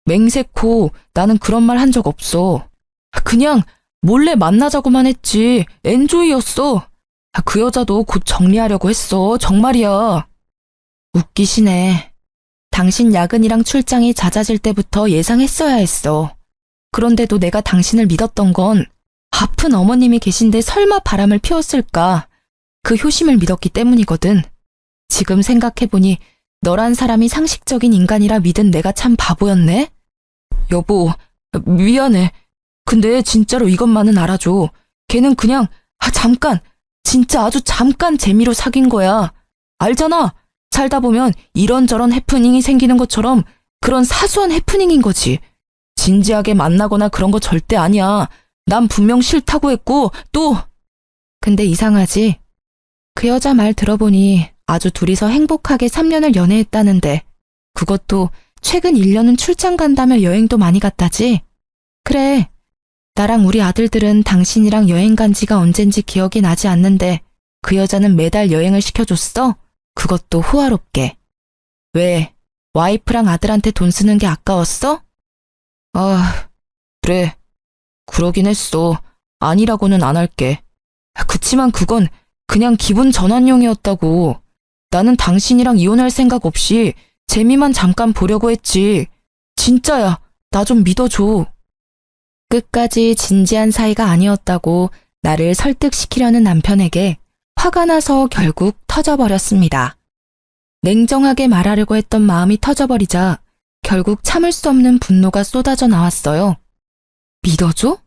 맹세코 나는 그런 말 한 적 없어. 그냥 몰래 만나자고만 했지. 엔조이였어. 그 여자도 곧 정리하려고 했어. 정말이야. 웃기시네. 당신 야근이랑 출장이 잦아질 때부터 예상했어야 했어. 그런데도 내가 당신을 믿었던 건 아픈 어머님이 계신데 설마 바람을 피웠을까? 그 효심을 믿었기 때문이거든. 지금 생각해보니 너란 사람이 상식적인 인간이라 믿은 내가 참 바보였네? 여보, 미안해. 근데 진짜로 이것만은 알아줘. 걔는 그냥 잠깐, 진짜 아주 잠깐 재미로 사귄 거야. 알잖아. 살다 보면 이런저런 해프닝이 생기는 것처럼 그런 사소한 해프닝인 거지. 진지하게 만나거나 그런 거 절대 아니야. 난 분명 싫다고 했고 또 근데 이상하지? 그 여자 말 들어보니 아주 둘이서 행복하게 3년을 연애했다는데 그것도 최근 1년은 출장 간다며 여행도 많이 갔다지? 그래. 나랑 우리 아들들은 당신이랑 여행 간 지가 언젠지 기억이 나지 않는데 그 여자는 매달 여행을 시켜줬어? 그것도 호화롭게. 왜? 와이프랑 아들한테 돈 쓰는 게 아까웠어? 아, 그래. 그러긴 했어. 아니라고는 안 할게. 그치만 그건 그냥 기분 전환용이었다고. 나는 당신이랑 이혼할 생각 없이 재미만 잠깐 보려고 했지. 진짜야. 나 좀 믿어줘. 끝까지 진지한 사이가 아니었다고 나를 설득시키려는 남편에게 화가 나서 결국 터져버렸습니다. 냉정하게 말하려고 했던 마음이 터져버리자 결국 참을 수 없는 분노가 쏟아져 나왔어요. 믿어줘?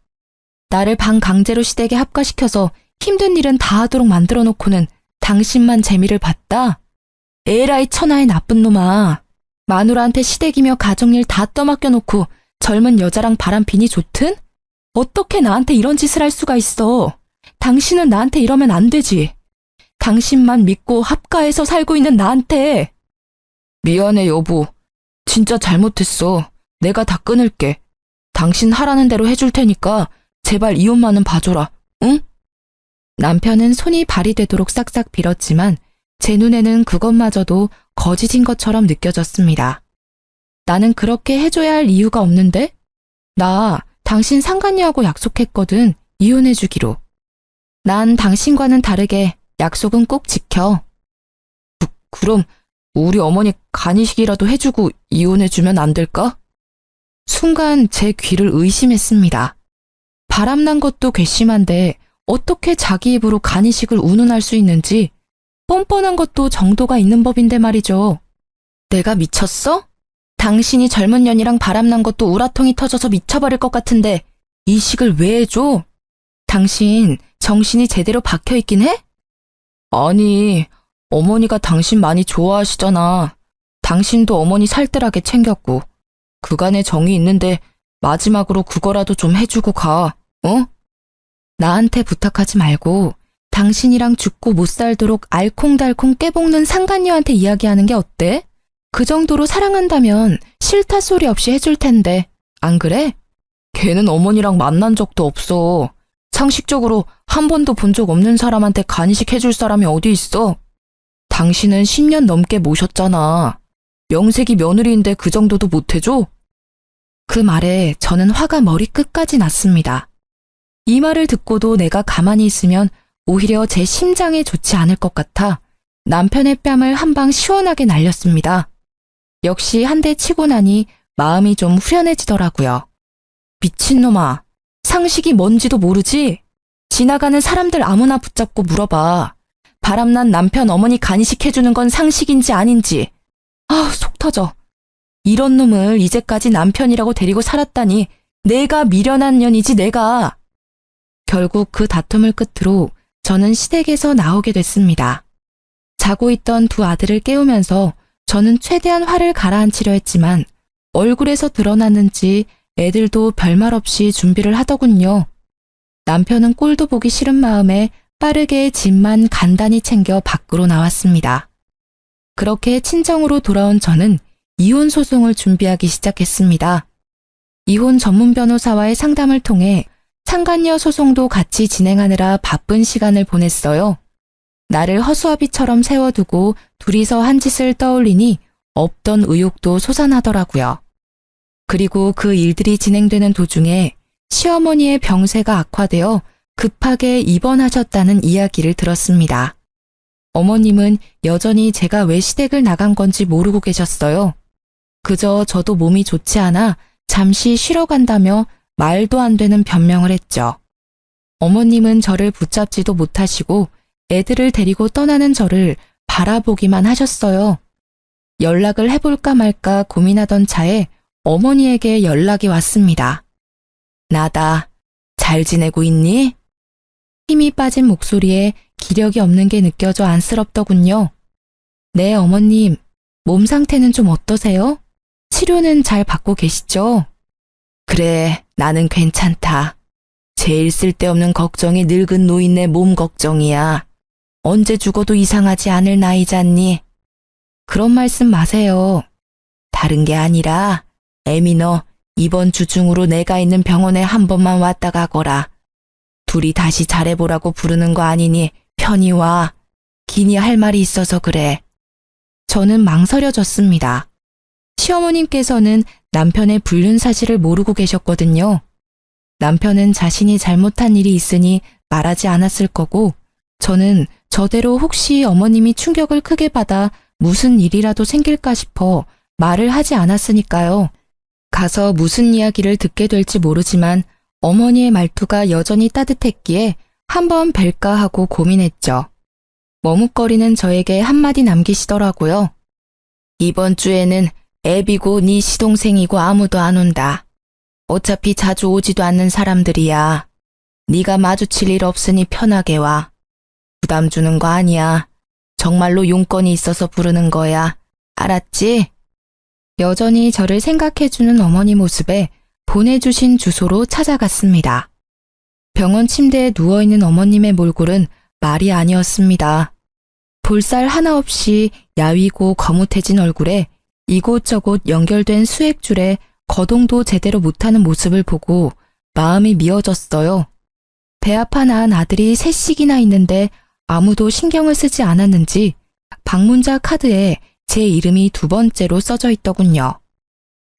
나를 방 강제로 시댁에 합가시켜서 힘든 일은 다 하도록 만들어 놓고는 당신만 재미를 봤다? 에라이 천하의 나쁜 놈아. 마누라한테 시댁이며 가정일 다 떠맡겨 놓고 젊은 여자랑 바람피니 좋든? 어떻게 나한테 이런 짓을 할 수가 있어? 당신은 나한테 이러면 안 되지. 당신만 믿고 합가해서 살고 있는 나한테. 미안해 여보. 진짜 잘못했어. 내가 다 끊을게. 당신 하라는 대로 해줄 테니까 제발 이혼만은 봐줘라. 응? 남편은 손이 발이 되도록 싹싹 빌었지만 제 눈에는 그것마저도 거짓인 것처럼 느껴졌습니다. 나는 그렇게 해줘야 할 이유가 없는데? 나 당신 상간녀하고 약속했거든. 이혼해주기로. 난 당신과는 다르게 약속은 꼭 지켜. 그럼 우리 어머니 간이식이라도 해주고 이혼해주면 안 될까? 순간 제 귀를 의심했습니다. 바람난 것도 괘씸한데 어떻게 자기 입으로 간이식을 운운할 수 있는지 뻔뻔한 것도 정도가 있는 법인데 말이죠. 내가 미쳤어? 당신이 젊은 년이랑 바람난 것도 우라통이 터져서 미쳐버릴 것 같은데 이 식을 왜 해줘? 당신 정신이 제대로 박혀있긴 해? 아니, 어머니가 당신 많이 좋아하시잖아. 당신도 어머니 살뜰하게 챙겼고 그간의 정이 있는데 마지막으로 그거라도 좀 해주고 가, 어? 나한테 부탁하지 말고 당신이랑 죽고 못 살도록 알콩달콩 깨볶는 상간녀한테 이야기하는 게 어때? 그 정도로 사랑한다면 싫다 소리 없이 해줄 텐데, 안 그래? 걔는 어머니랑 만난 적도 없어. 상식적으로 한 번도 본 적 없는 사람한테 간이식 해줄 사람이 어디 있어? 당신은 10년 넘게 모셨잖아. 명색이 며느리인데 그 정도도 못 해줘? 그 말에 저는 화가 머리끝까지 났습니다. 이 말을 듣고도 내가 가만히 있으면 오히려 제 심장에 좋지 않을 것 같아 남편의 뺨을 한 방 시원하게 날렸습니다. 역시 한 대 치고 나니 마음이 좀 후련해지더라고요. 미친놈아, 상식이 뭔지도 모르지? 지나가는 사람들 아무나 붙잡고 물어봐. 바람난 남편 어머니 간이식 해주는 건 상식인지 아닌지. 아, 속 터져. 이런 놈을 이제까지 남편이라고 데리고 살았다니 내가 미련한 년이지 내가. 결국 그 다툼을 끝으로 저는 시댁에서 나오게 됐습니다. 자고 있던 두 아들을 깨우면서 저는 최대한 화를 가라앉히려 했지만 얼굴에서 드러났는지 애들도 별말 없이 준비를 하더군요. 남편은 꼴도 보기 싫은 마음에 빠르게 짐만 간단히 챙겨 밖으로 나왔습니다. 그렇게 친정으로 돌아온 저는 이혼 소송을 준비하기 시작했습니다. 이혼 전문 변호사와의 상담을 통해 상간녀 소송도 같이 진행하느라 바쁜 시간을 보냈어요. 나를 허수아비처럼 세워두고 둘이서 한 짓을 떠올리니 없던 의욕도 솟아나더라고요. 그리고 그 일들이 진행되는 도중에 시어머니의 병세가 악화되어 급하게 입원하셨다는 이야기를 들었습니다. 어머님은 여전히 제가 왜 시댁을 나간 건지 모르고 계셨어요. 그저 저도 몸이 좋지 않아 잠시 쉬러 간다며 말도 안 되는 변명을 했죠. 어머님은 저를 붙잡지도 못하시고 애들을 데리고 떠나는 저를 바라보기만 하셨어요. 연락을 해볼까 말까 고민하던 차에 어머니에게 연락이 왔습니다. 나다. 잘 지내고 있니? 힘이 빠진 목소리에 기력이 없는 게 느껴져 안쓰럽더군요. 네, 어머님. 몸 상태는 좀 어떠세요? 치료는 잘 받고 계시죠? 그래, 나는 괜찮다. 제일 쓸데없는 걱정이 늙은 노인네 몸 걱정이야. 언제 죽어도 이상하지 않을 나이잖니? 그런 말씀 마세요. 다른 게 아니라 애미 너 이번 주 중으로 내가 있는 병원에 한 번만 왔다 가거라. 둘이 다시 잘해보라고 부르는 거 아니니 편히 와. 기니 할 말이 있어서 그래. 저는 망설여졌습니다. 시어머님께서는 남편의 불륜 사실을 모르고 계셨거든요. 남편은 자신이 잘못한 일이 있으니 말하지 않았을 거고 저는 저대로 혹시 어머님이 충격을 크게 받아 무슨 일이라도 생길까 싶어 말을 하지 않았으니까요. 가서 무슨 이야기를 듣게 될지 모르지만 어머니의 말투가 여전히 따뜻했기에 한번 뵐까 하고 고민했죠. 머뭇거리는 저에게 한마디 남기시더라고요. 이번 주에는 애비고 네 시동생이고 아무도 안 온다. 어차피 자주 오지도 않는 사람들이야. 네가 마주칠 일 없으니 편하게 와. 부담 주는 거 아니야. 정말로 용건이 있어서 부르는 거야. 알았지? 여전히 저를 생각해주는 어머니 모습에 보내주신 주소로 찾아갔습니다. 병원 침대에 누워있는 어머님의 몰골은 말이 아니었습니다. 볼살 하나 없이 야위고 거뭇해진 얼굴에 이곳저곳 연결된 수액줄에 거동도 제대로 못하는 모습을 보고 마음이 미어졌어요. 배 아파 낳은 아들이 셋씩이나 있는데 아무도 신경을 쓰지 않았는지 방문자 카드에 제 이름이 두 번째로 써져 있더군요.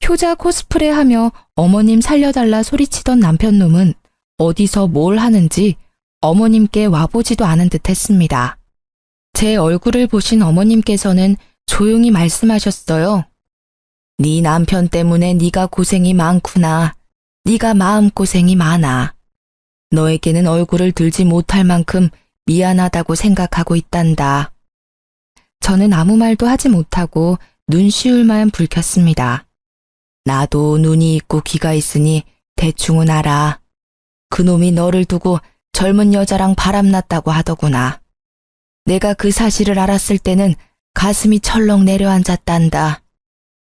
효자 코스프레하며 어머님 살려달라 소리치던 남편놈은 어디서 뭘 하는지 어머님께 와보지도 않은 듯 했습니다. 제 얼굴을 보신 어머님께서는 조용히 말씀하셨어요. 네 남편 때문에 네가 고생이 많구나. 네가 마음고생이 많아. 너에게는 얼굴을 들지 못할 만큼 미안하다고 생각하고 있단다. 저는 아무 말도 하지 못하고 눈시울만 붉혔습니다. 나도 눈이 있고 귀가 있으니 대충은 알아. 그놈이 너를 두고 젊은 여자랑 바람났다고 하더구나. 내가 그 사실을 알았을 때는 가슴이 철렁 내려앉았단다.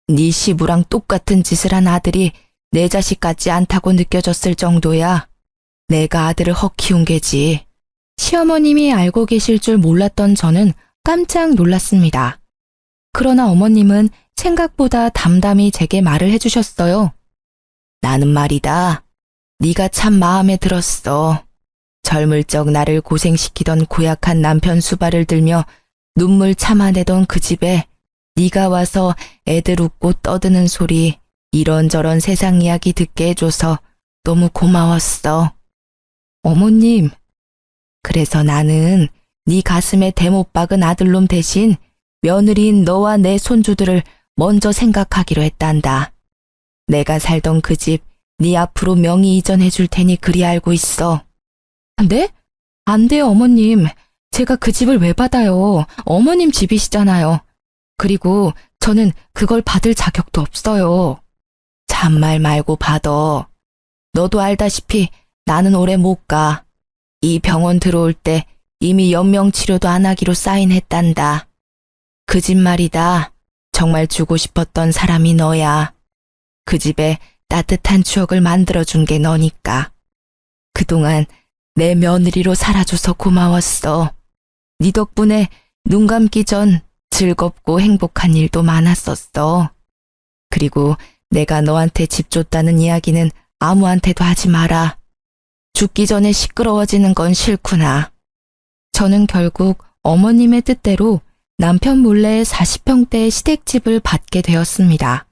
네 시부랑 똑같은 짓을 한 아들이 내 자식 같지 않다고 느껴졌을 정도야. 내가 아들을 헉 키운 게지. 시어머님이 알고 계실 줄 몰랐던 저는 깜짝 놀랐습니다. 그러나 어머님은 생각보다 담담히 제게 말을 해주셨어요. 나는 말이다. 네가 참 마음에 들었어. 젊을 적 나를 고생시키던 고약한 남편 수발을 들며 눈물 참아내던 그 집에 네가 와서 애들 웃고 떠드는 소리 이런저런 세상 이야기 듣게 해줘서 너무 고마웠어. 어머님, 그래서 나는 네 가슴에 대못 박은 아들놈 대신 며느리인 너와 내 손주들을 먼저 생각하기로 했단다. 내가 살던 그 집 네 앞으로 명의 이전해 줄 테니 그리 알고 있어. 네? 안 돼요, 어머님. 제가 그 집을 왜 받아요? 어머님 집이시잖아요. 그리고 저는 그걸 받을 자격도 없어요. 잔말 말고 받어. 너도 알다시피 나는 오래 못 가. 이 병원 들어올 때 이미 연명치료도 안 하기로 사인했단다. 그 집 말이다. 정말 주고 싶었던 사람이 너야. 그 집에 따뜻한 추억을 만들어준 게 너니까. 그동안 내 며느리로 살아줘서 고마웠어. 네 덕분에 눈 감기 전 즐겁고 행복한 일도 많았었어. 그리고 내가 너한테 집 줬다는 이야기는 아무한테도 하지 마라. 죽기 전에 시끄러워지는 건 싫구나. 저는 결국 어머님의 뜻대로 남편 몰래 40평대의 시댁집을 받게 되었습니다.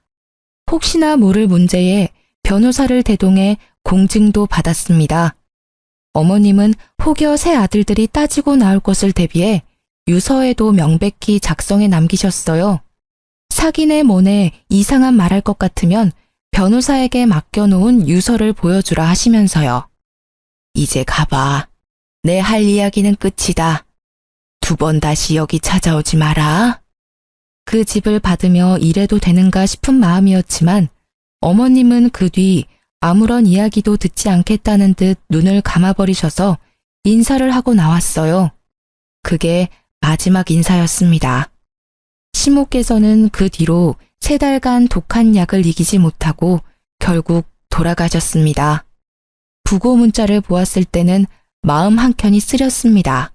혹시나 모를 문제에 변호사를 대동해 공증도 받았습니다. 어머님은 혹여 새 아들들이 따지고 나올 것을 대비해 유서에도 명백히 작성해 남기셨어요. 사기네 뭐네 이상한 말할 것 같으면 변호사에게 맡겨놓은 유서를 보여주라 하시면서요. 이제 가봐. 내 할 이야기는 끝이다. 2번 다시 여기 찾아오지 마라. 그 집을 받으며 이래도 되는가 싶은 마음이었지만 어머님은 그 뒤 아무런 이야기도 듣지 않겠다는 듯 눈을 감아버리셔서 인사를 하고 나왔어요. 그게 마지막 인사였습니다. 시모께서는 그 뒤로 3달간 독한 약을 이기지 못하고 결국 돌아가셨습니다. 부고 문자를 보았을 때는 마음 한켠이 쓰렸습니다.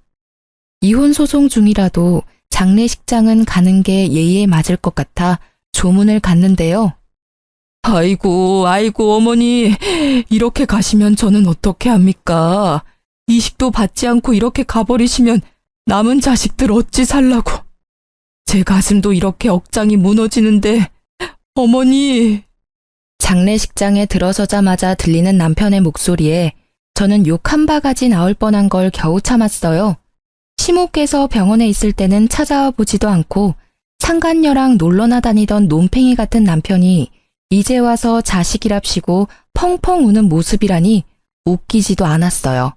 이혼 소송 중이라도 장례식장은 가는 게 예의에 맞을 것 같아 조문을 갔는데요. 아이고 어머니, 이렇게 가시면 저는 어떻게 합니까? 이식도 받지 않고 이렇게 가버리시면 남은 자식들 어찌 살라고. 제 가슴도 이렇게 억장이 무너지는데 어머니. 장례식장에 들어서자마자 들리는 남편의 목소리에 저는 욕 한 바가지 나올 뻔한 걸 겨우 참았어요. 시모께서 병원에 있을 때는 찾아와 보지도 않고 상간녀랑 놀러나 다니던 논팽이 같은 남편이 이제 와서 자식이랍시고 펑펑 우는 모습이라니 웃기지도 않았어요.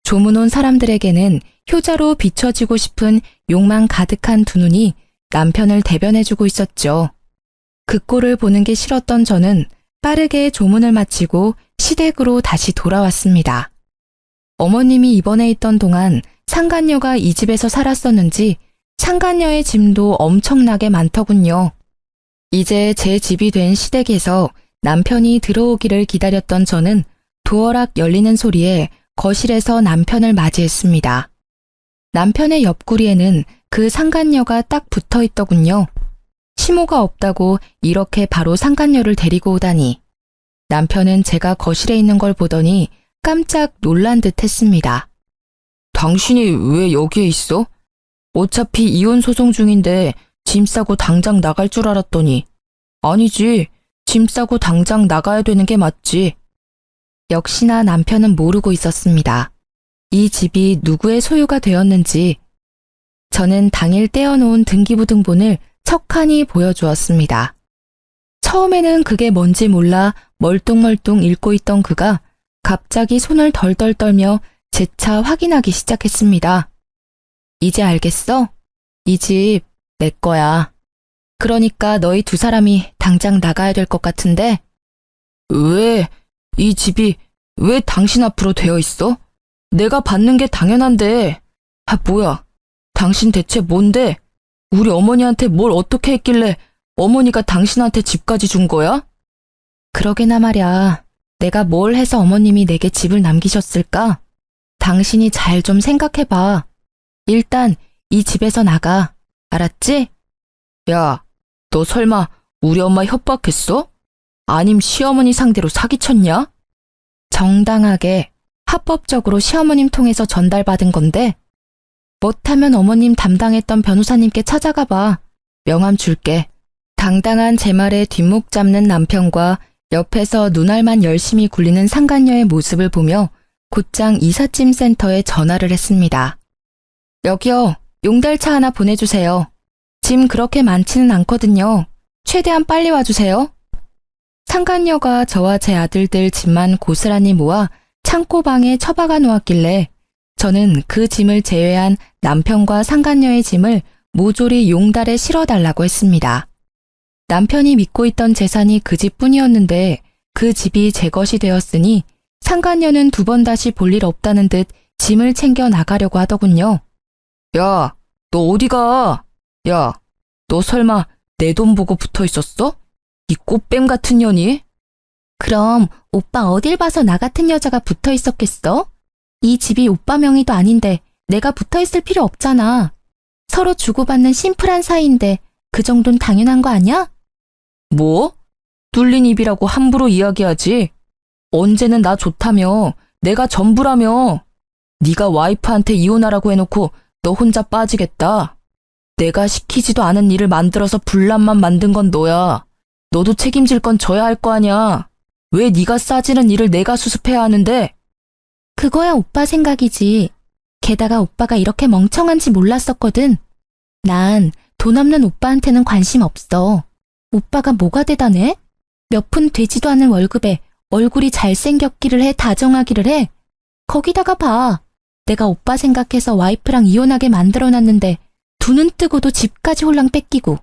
조문 온 사람들에게는 효자로 비춰지고 싶은 욕망 가득한 두 눈이 남편을 대변해주고 있었죠. 그 꼴을 보는 게 싫었던 저는 빠르게 조문을 마치고 시댁으로 다시 돌아왔습니다. 어머님이 입원해 있던 동안 상간녀가 이 집에서 살았었는지 상간녀의 짐도 엄청나게 많더군요. 이제 제 집이 된 시댁에서 남편이 들어오기를 기다렸던 저는 도어락 열리는 소리에 거실에서 남편을 맞이했습니다. 남편의 옆구리에는 그 상간녀가 딱 붙어 있더군요. 시모가 없다고 이렇게 바로 상간녀를 데리고 오다니. 남편은 제가 거실에 있는 걸 보더니 깜짝 놀란 듯 했습니다. 당신이 왜 여기에 있어? 어차피 이혼 소송 중인데 짐 싸고 당장 나갈 줄 알았더니. 아니지, 짐 싸고 당장 나가야 되는 게 맞지. 역시나 남편은 모르고 있었습니다. 이 집이 누구의 소유가 되었는지. 저는 당일 떼어놓은 등기부등본을 척하니 보여주었습니다. 처음에는 그게 뭔지 몰라 멀뚱멀뚱 읽고 있던 그가 갑자기 손을 덜덜 떨며 재차 확인하기 시작했습니다. 이제 알겠어? 이 집 내 거야. 그러니까 너희 2사람이 당장 나가야 될 것 같은데? 왜? 이 집이 왜 당신 앞으로 되어 있어? 내가 받는 게 당연한데. 아, 뭐야? 당신 대체 뭔데? 우리 어머니한테 뭘 어떻게 했길래 어머니가 당신한테 집까지 준 거야? 그러게나 말야. 내가 뭘 해서 어머님이 내게 집을 남기셨을까? 당신이 잘 좀 생각해봐. 일단 이 집에서 나가. 알았지? 야, 너 설마 우리 엄마 협박했어? 아님 시어머니 상대로 사기쳤냐? 정당하게 합법적으로 시어머님 통해서 전달받은 건데 못하면 어머님 담당했던 변호사님께 찾아가봐. 명함 줄게. 당당한 제 말에 뒷목 잡는 남편과 옆에서 눈알만 열심히 굴리는 상간녀의 모습을 보며 곧장 이삿짐 센터에 전화를 했습니다. 여기요. 용달차 하나 보내주세요. 짐 그렇게 많지는 않거든요. 최대한 빨리 와주세요. 상간녀가 저와 제 아들들 짐만 고스란히 모아 창고방에 처박아 놓았길래 저는 그 짐을 제외한 남편과 상간녀의 짐을 모조리 용달에 실어달라고 했습니다. 남편이 믿고 있던 재산이 그 집뿐이었는데 그 집이 제 것이 되었으니 상간녀는 두 번 다시 볼 일 없다는 듯 짐을 챙겨 나가려고 하더군요. 야, 너 어디 가? 야, 너 설마 내 돈 보고 붙어 있었어? 이 꽃뱀 같은 년이? 그럼 오빠 어딜 봐서 나 같은 여자가 붙어 있었겠어? 이 집이 오빠 명의도 아닌데 내가 붙어 있을 필요 없잖아. 서로 주고받는 심플한 사이인데 그 정도는 당연한 거 아니야? 뭐? 뚫린 입이라고 함부로 이야기하지? 언제는 나 좋다며, 내가 전부라며. 네가 와이프한테 이혼하라고 해놓고 너 혼자 빠지겠다. 내가 시키지도 않은 일을 만들어서 분란만 만든 건 너야. 너도 책임질 건 져야 할 거 아냐. 왜 네가 싸지는 일을 내가 수습해야 하는데? 그거야 오빠 생각이지. 게다가 오빠가 이렇게 멍청한지 몰랐었거든. 난 돈 없는 오빠한테는 관심 없어. 오빠가 뭐가 대단해? 몇 푼 되지도 않은 월급에 얼굴이 잘생겼기를 해, 다정하기를 해. 거기다가 봐. 내가 오빠 생각해서 와이프랑 이혼하게 만들어놨는데 두 눈 뜨고도 집까지 홀랑 뺏기고.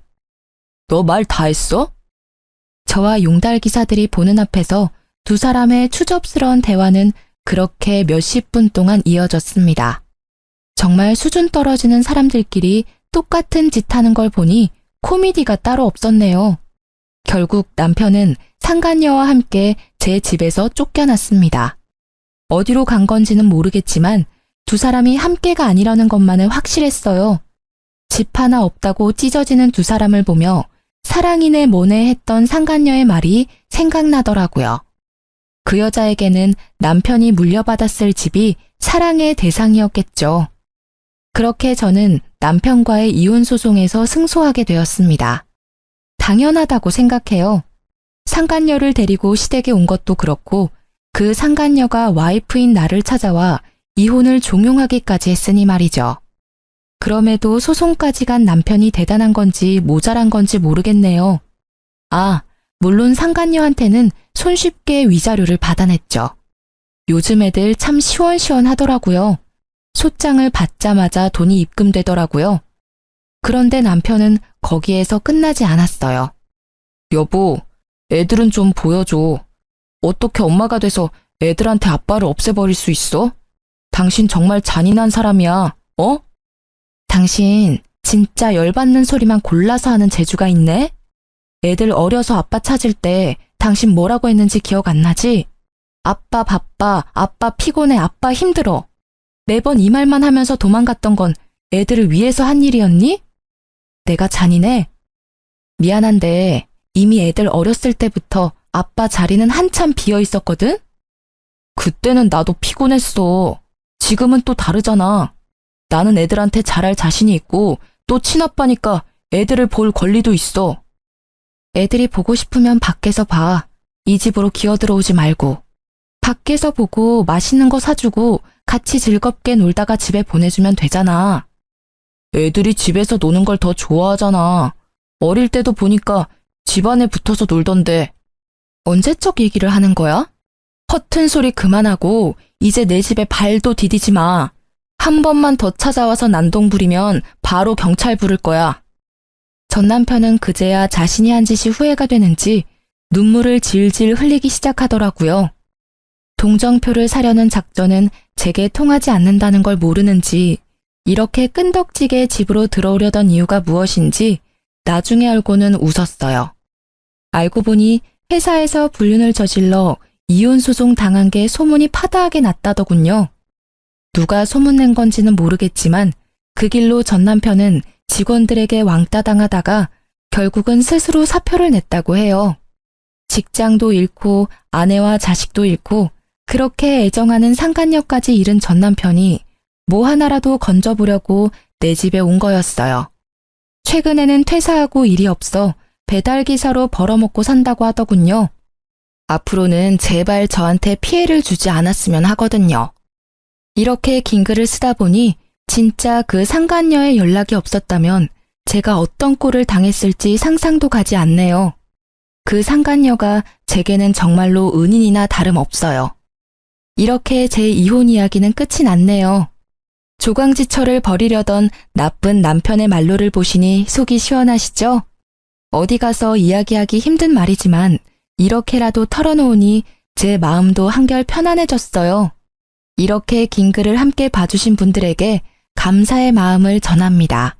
너 말 다 했어? 저와 용달 기사들이 보는 앞에서 두 사람의 추접스러운 대화는 그렇게 몇십 분 동안 이어졌습니다. 정말 수준 떨어지는 사람들끼리 똑같은 짓 하는 걸 보니 코미디가 따로 없었네요. 결국 남편은 상간녀와 함께 제 집에서 쫓겨났습니다. 어디로 간 건지는 모르겠지만 두 사람이 함께가 아니라는 것만은 확실했어요. 집 하나 없다고 찢어지는 두 사람을 보며 사랑이네 뭐네 했던 상간녀의 말이 생각나더라고요. 그 여자에게는 남편이 물려받았을 집이 사랑의 대상이었겠죠. 그렇게 저는 남편과의 이혼 소송에서 승소하게 되었습니다. 당연하다고 생각해요. 상간녀를 데리고 시댁에 온 것도 그렇고 그 상간녀가 와이프인 나를 찾아와 이혼을 종용하기까지 했으니 말이죠. 그럼에도 소송까지 간 남편이 대단한 건지 모자란 건지 모르겠네요. 아, 물론 상간녀한테는 손쉽게 위자료를 받아냈죠. 요즘 애들 참 시원시원하더라고요. 소장을 받자마자 돈이 입금되더라고요. 그런데 남편은 거기에서 끝나지 않았어요. 여보, 애들은 좀 보여줘. 어떻게 엄마가 돼서 애들한테 아빠를 없애버릴 수 있어? 당신 정말 잔인한 사람이야, 어? 당신 진짜 열받는 소리만 골라서 하는 재주가 있네? 애들 어려서 아빠 찾을 때 당신 뭐라고 했는지 기억 안 나지? 아빠 바빠, 아빠 피곤해, 아빠 힘들어. 매번 이 말만 하면서 도망갔던 건 애들을 위해서 한 일이었니? 내가 잔인해? 미안한데 이미 애들 어렸을 때부터 아빠 자리는 한참 비어 있었거든? 그때는 나도 피곤했어. 지금은 또 다르잖아. 나는 애들한테 잘할 자신이 있고 또 친아빠니까 애들을 볼 권리도 있어. 애들이 보고 싶으면 밖에서 봐. 이 집으로 기어들어오지 말고. 밖에서 보고 맛있는 거 사주고 같이 즐겁게 놀다가 집에 보내주면 되잖아. 애들이 집에서 노는 걸 더 좋아하잖아. 어릴 때도 보니까 집안에 붙어서 놀던데. 언제적 얘기를 하는 거야? 허튼 소리 그만하고 이제 내 집에 발도 디디지 마. 한 번만 더 찾아와서 난동 부리면 바로 경찰 부를 거야. 전 남편은 그제야 자신이 한 짓이 후회가 되는지 눈물을 질질 흘리기 시작하더라고요. 동정표를 사려는 작전은 제게 통하지 않는다는 걸 모르는지 이렇게 끈덕지게 집으로 들어오려던 이유가 무엇인지 나중에 알고는 웃었어요. 알고 보니 회사에서 불륜을 저질러 이혼소송 당한 게 소문이 파다하게 났다더군요. 누가 소문낸 건지는 모르겠지만 그 길로 전 남편은 직원들에게 왕따 당하다가 결국은 스스로 사표를 냈다고 해요. 직장도 잃고 아내와 자식도 잃고 그렇게 애정하는 상간녀까지 잃은 전 남편이 뭐 하나라도 건져보려고 내 집에 온 거였어요. 최근에는 퇴사하고 일이 없어 배달기사로 벌어먹고 산다고 하더군요. 앞으로는 제발 저한테 피해를 주지 않았으면 하거든요. 이렇게 긴 글을 쓰다 보니 진짜 그 상간녀의 연락이 없었다면 제가 어떤 꼴을 당했을지 상상도 가지 않네요. 그 상간녀가 제게는 정말로 은인이나 다름없어요. 이렇게 제 이혼 이야기는 끝이 났네요. 조강지처를 벌이려던 나쁜 남편의 말로를 보시니 속이 시원하시죠? 어디 가서 이야기하기 힘든 말이지만 이렇게라도 털어놓으니 제 마음도 한결 편안해졌어요. 이렇게 긴 글을 함께 봐주신 분들에게 감사의 마음을 전합니다.